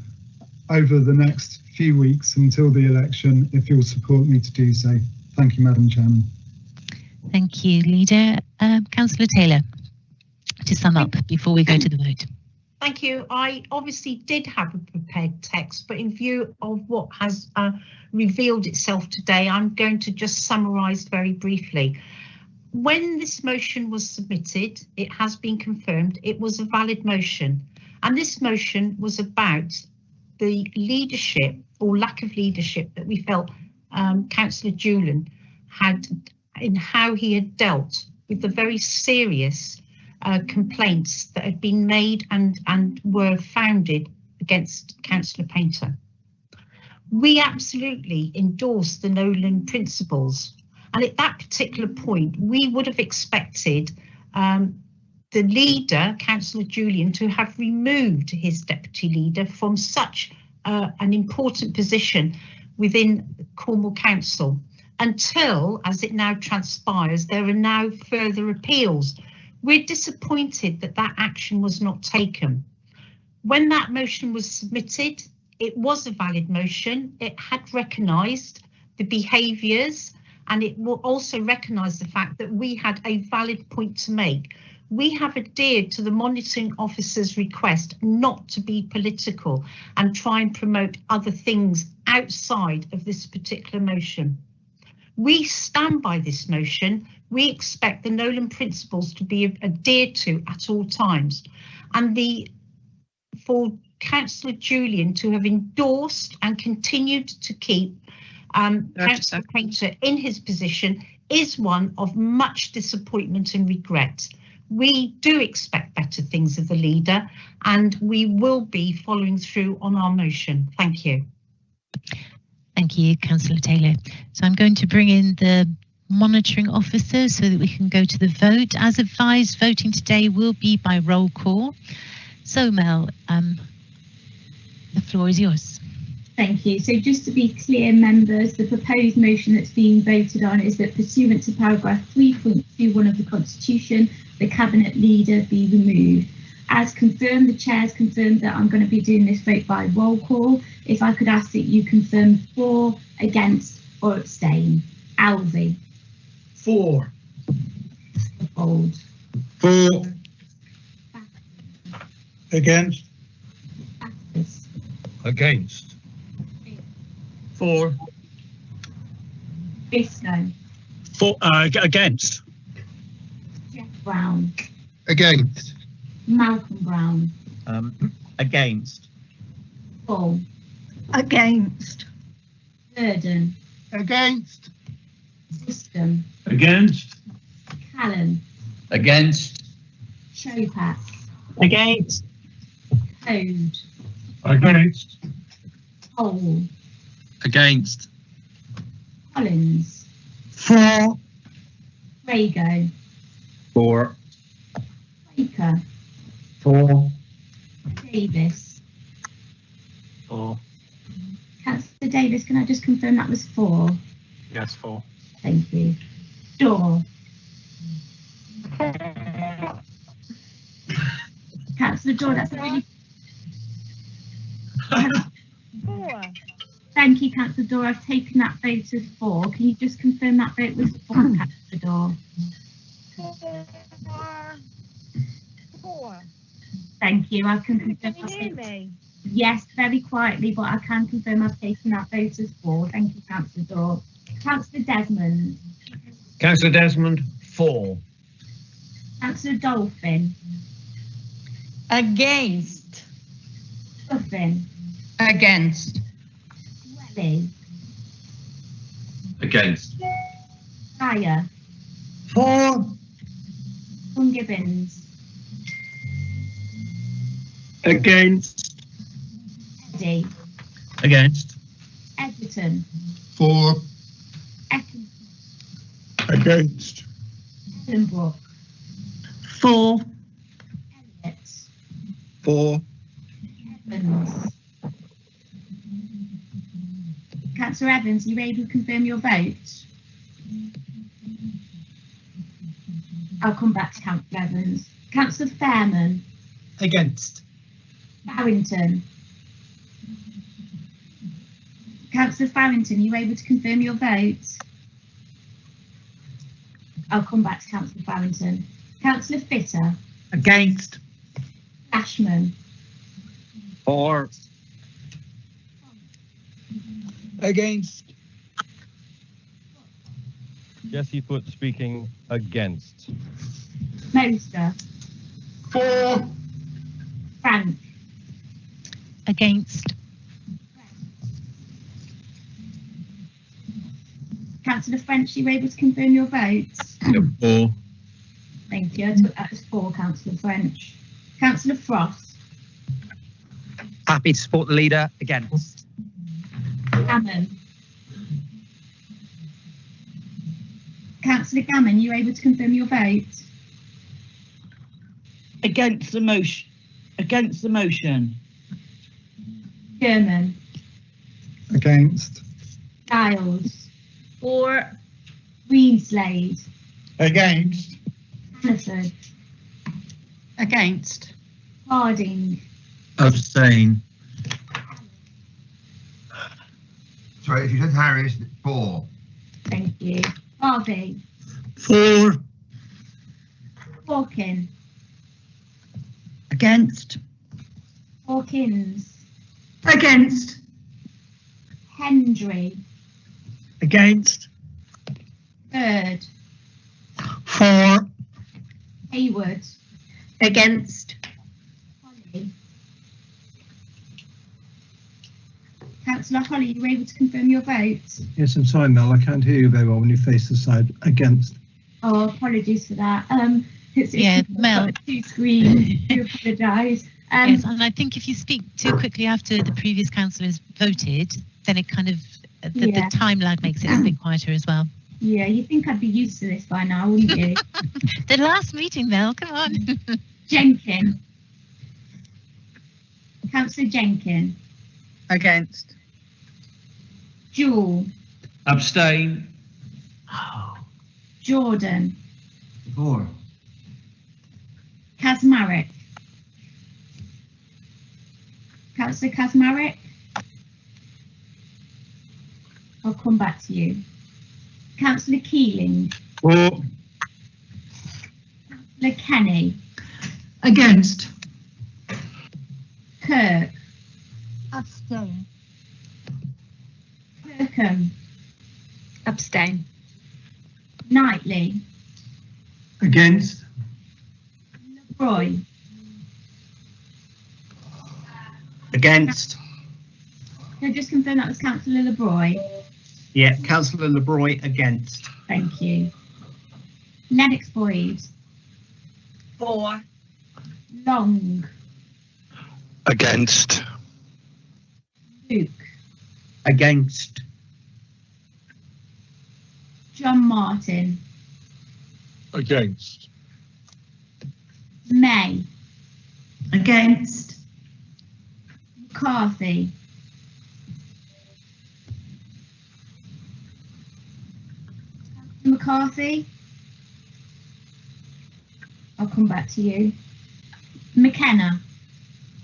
over the next few weeks until the election, if you'll support me to do so. Thank you, Madam Chairman. Thank you, Leader. Councillor Taylor, to sum up before we go to the vote. Thank you. I obviously did have a prepared text, but in view of what has revealed itself today, I'm going to just summarise very briefly. When this motion was submitted, it has been confirmed it was a valid motion, and this motion was about the leadership or lack of leadership that we felt Councillor Julian had in how he had dealt with the very serious complaints that had been made and were founded against Councillor Painter. We absolutely endorsed the Nolan principles. And at that particular point, we would have expected the leader, Councillor Julian, to have removed his deputy leader from such an important position within Cornwall Council until, as it now transpires, there are now further appeals. We're disappointed that that action was not taken. When that motion was submitted, it was a valid motion. It had recognised the behaviours, and it will also recognise the fact that we had a valid point to make. We have adhered to the monitoring officer's request not to be political and try and promote other things outside of this particular motion. We stand by this motion. We expect the Nolan principles to be adhered to at all times. And for Councillor Julian to have endorsed and continued to keep Councillor Painter in his position is one of much disappointment and regret. We do expect better things of the leader, and we will be following through on our motion. Thank you. Thank you, Councillor Taylor. So I'm going to bring in the monitoring officer so that we can go to the vote. As advised, voting today will be by roll call. So Mel, the floor is yours. Thank you. So just to be clear, members, the proposed motion that's being voted on is that pursuant to paragraph 3.21 of the Constitution, the Cabinet Leader be removed. As confirmed, the Chair's confirmed that I'm going to be doing this vote by roll call. If I could ask that you confirm for, against or abstain. Alvey. For. Bold. For. Against. Against. For. Biscoe. For. Against. Jeff Brown. Against. Malcolm Brown. Against. Paul. Against. Burden. Against. System. Against. Callan. Against. Chopat. Against. Code. Against. Hole. Against. Collins. For. Rago. For. Baker. For. Davis. For. Councillor Davis, can I just confirm that was 4? Yes, for. Thank you. Door. Councillor Door, that's a really... Thank you, Councillor Door. I've taken that vote as 4. Can you just confirm that vote was 4, Councillor Door? 4. Thank you. I can confirm. Can you hear me? Yes, very quietly, but I can confirm I've taken that vote as 4. Thank you, Councillor Door. Councillor Desmond. Councillor Desmond, 4. Councillor Dolphin. Against. Duffin. Against. Welly. Against. Dyer. 4. Gibbons. Against. Eddie. Against. Edgerton. 4. Eccleston. Against. Edinburgh. 4. Elliott. 4. Evans. Councillor Evans, are you able to confirm your vote? I'll come back to Councillor Evans. Councillor Fairman. Against. Farrington. Councillor Farrington, are you able to confirm your vote? I'll come back to Councillor Farrington. Councillor Fitter. Against. Ashman. 4. Against. Jesse Foot speaking against. Moster. 4. Frank. Against. Councillor French, are you able to confirm your vote? 4. Thank you. I took that as 4, Councillor French. Councillor Frost. Happy to support the leader. Against. Gammon. Councillor Gammon, are you able to confirm your vote? Against the motion. Against the motion. German. Against. Giles. 4. Greenslade. Against. Hannaford. Against. Harding. Abstain. Sorry, if you said Harris, 4. Thank you. Harvey. 4. Hawkin. Against. Hawkins. Against. Hendry. Against. Bird. 4. Hayward. Against. Holly. Councillor Holly, are you able to confirm your vote? Yes, I'm sorry, Mel. I can't hear you very well when you face the side. Against. Oh, apologies for that. Yeah, Mel. Two screens. I do apologise. Yes, and I think if you speak too quickly after the previous councillors voted, then it kind of, the time lag makes it a bit quieter as well. Yeah, you'd think I'd be used to this by now, wouldn't you? The last meeting, Mel, come on. Jenkin. Councillor Jenkin. Against. Jewel. Abstain. Jordan. 4. Kazmarek. Councillor Kazmarek. I'll come back to you. Councillor Keeling. 4. Councillor Kenny. Against. Kirk. Abstain. Kirkham. Abstain. Knightley. Against. Roy. Against. Can I just confirm that was Councillor LeBroy? Yeah, Councillor LeBroy against. Thank you. Lennox Boyd. 4. Long. Against. Luke. Against. John Martin. Against. May. Against. McCarthy. McCarthy. I'll come back to you. McKenna.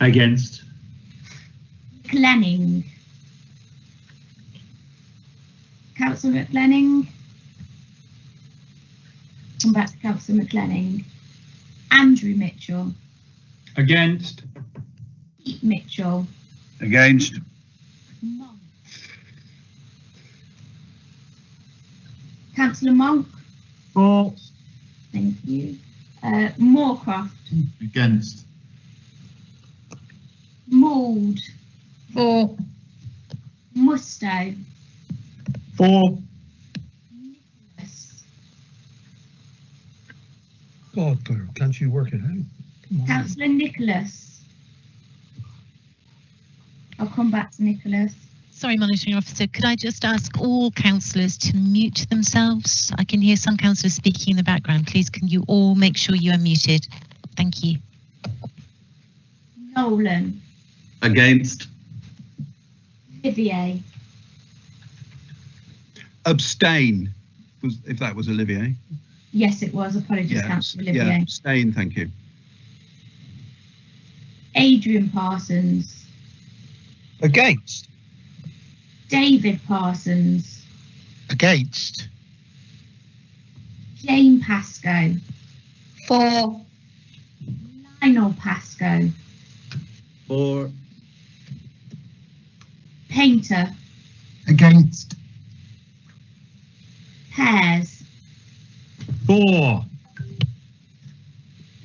Against. McLenning. Councillor McLenning. Come back to Councillor McLenning. Andrew Mitchell. Against. Pete Mitchell. Against. Monk. Councillor Monk. For. Thank you. Moorcroft. Against. Mauld. For. Musto. For. Nicholas. God, girl, can't you work it out? Come on. Councillor Nicholas. I'll come back to Nicholas. Sorry, monitoring officer, could I just ask all councillors to mute themselves? I can hear some councillors speaking in the background. Please, can you all make sure you are muted? Thank you. Nolan. Against. Olivier. Abstain, if that was Olivier. Yes, it was. Apologies, Councillor Olivier. Yeah, abstain, thank you. Adrian Parsons. Against. David Parsons. Against. Jane Pascoe. For. Lionel Pascoe. For. Painter. Against. Pears. For.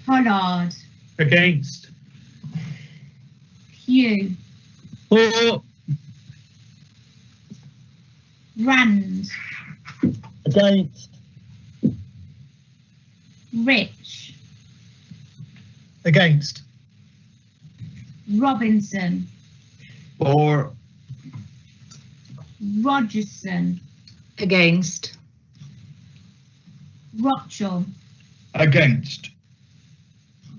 Pollard. Against. Hugh. For. Rand. Against. Rich. Against. Robinson. For. Rogerson. Against. Rochel. Against.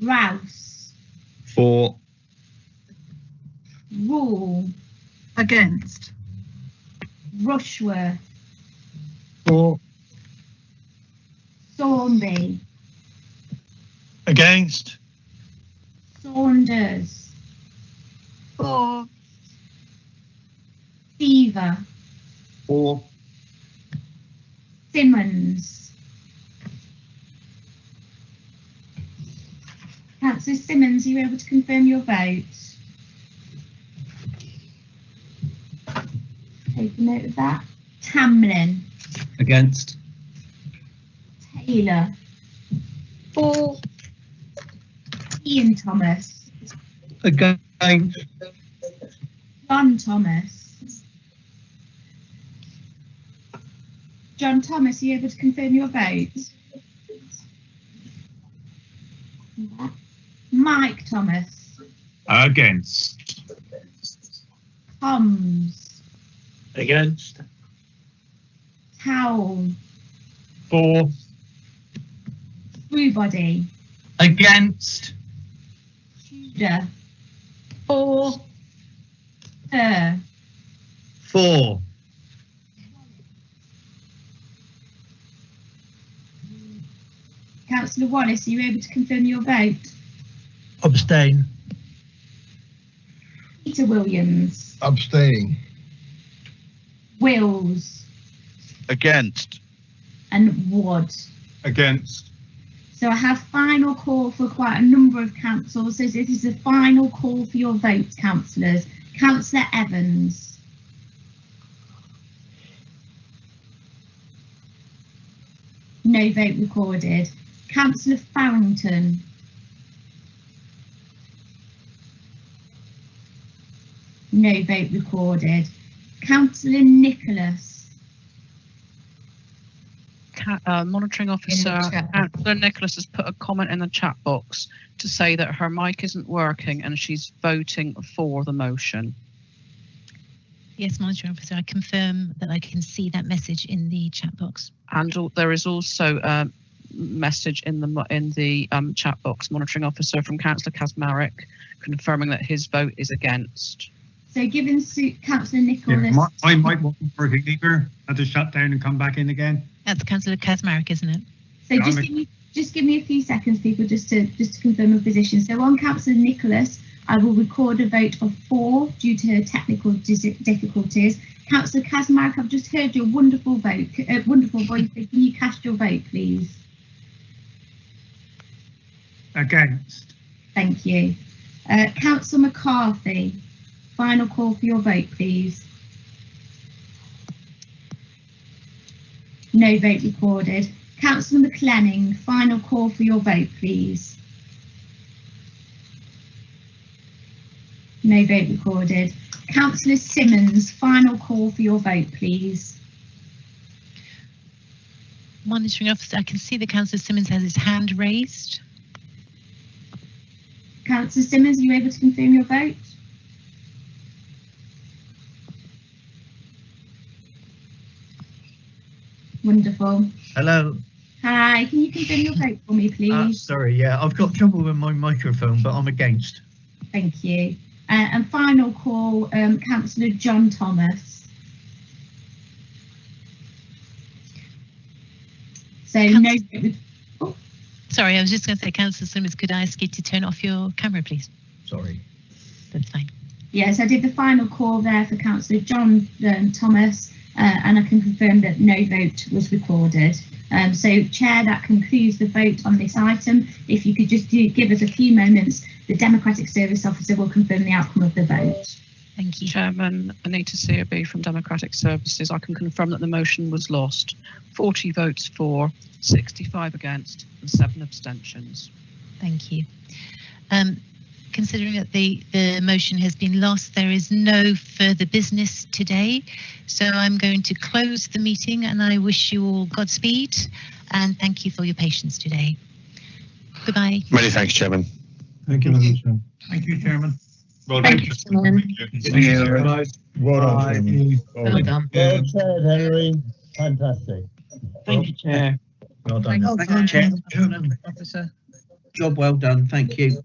Rouse. For. Rule. Against. Rushworth. For. Thornby. Against. Saunders. For. Seaver. For. Simmons. Councillor Simmons, are you able to confirm your vote? Take a note of that. Tamlin. Against. Taylor. For. Ian Thomas. Against. John Thomas. John Thomas, are you able to confirm your vote? Mike Thomas. Against. Toms. Against. Towel. For. Screwbody. Against. Tudor. For. Her. For. Councillor Wallace, are you able to confirm your vote? Abstain. Peter Williams. Abstain. Wills. Against. And Wood. Against. So I have final call for quite a number of councils. So this is the final call for your votes, councillors. Councillor Evans. No vote recorded. Councillor Farrington. No vote recorded. Councillor Nicholas. Monitoring Officer Councillor Nicholas has put a comment in the chat box to say that her mic isn't working and she's voting for the motion. Yes, Monitoring Officer, I confirm that I can see that message in the chat box. And there is also a message in the chat box, Monitoring Officer from Councillor Kaczmarek, confirming that his vote is against. So given Councillor Nicholas... Yeah, my mic wasn't working either. Had to shut down and come back in again. That's Councillor Kaczmarek, isn't it? So just give me a few seconds, people, just to confirm a position. So on Councillor Nicholas, I will record a vote of 4 due to her technical difficulties. Councillor Kaczmarek, I've just heard your wonderful vote, wonderful voice. Can you cast your vote, please? Against. Thank you. Councillor McCarthy, final call for your vote, please. No vote recorded. Councillor McLenning, final call for your vote, please. No vote recorded. Councillor Simmons, final call for your vote, please. Monitoring Officer, I can see that Councillor Simmons has his hand raised. Councillor Simmons, are you able to confirm your vote? Wonderful. Hello. Hi, can you confirm your vote for me, please? Sorry, yeah, I've got trouble with my microphone, but I'm against. Thank you. And final call, Councillor John Thomas. So no. Oh. Sorry, I was just going to say, Councillor Simmons, could I ask you to turn off your camera, please? Sorry. That's fine. Yes, I did the final call there for Councillor John Thomas, and I can confirm that no vote was recorded. So, Chair, that concludes the vote on this item. If you could just give us a few moments, the Democratic Service Officer will confirm the outcome of the vote. Thank you. Chairman, Anita COB from Democratic Services. I can confirm that the motion was lost. 40 votes for, 65 against, and 7 abstentions. Thank you. Considering that the motion has been lost, there is no further business today. So I'm going to close the meeting and I wish you all Godspeed and thank you for your patience today. Goodbye. Many thanks, Chairman. Thank you, Madam Chair. Thank you, Chairman. Well done. Thank you, Chairman. Thank you. Well done. Well done. Well chaired, Henry. Fantastic. Thank you, Chair. Well done. Thank you, Chair. Officer. Job well done. Thank you.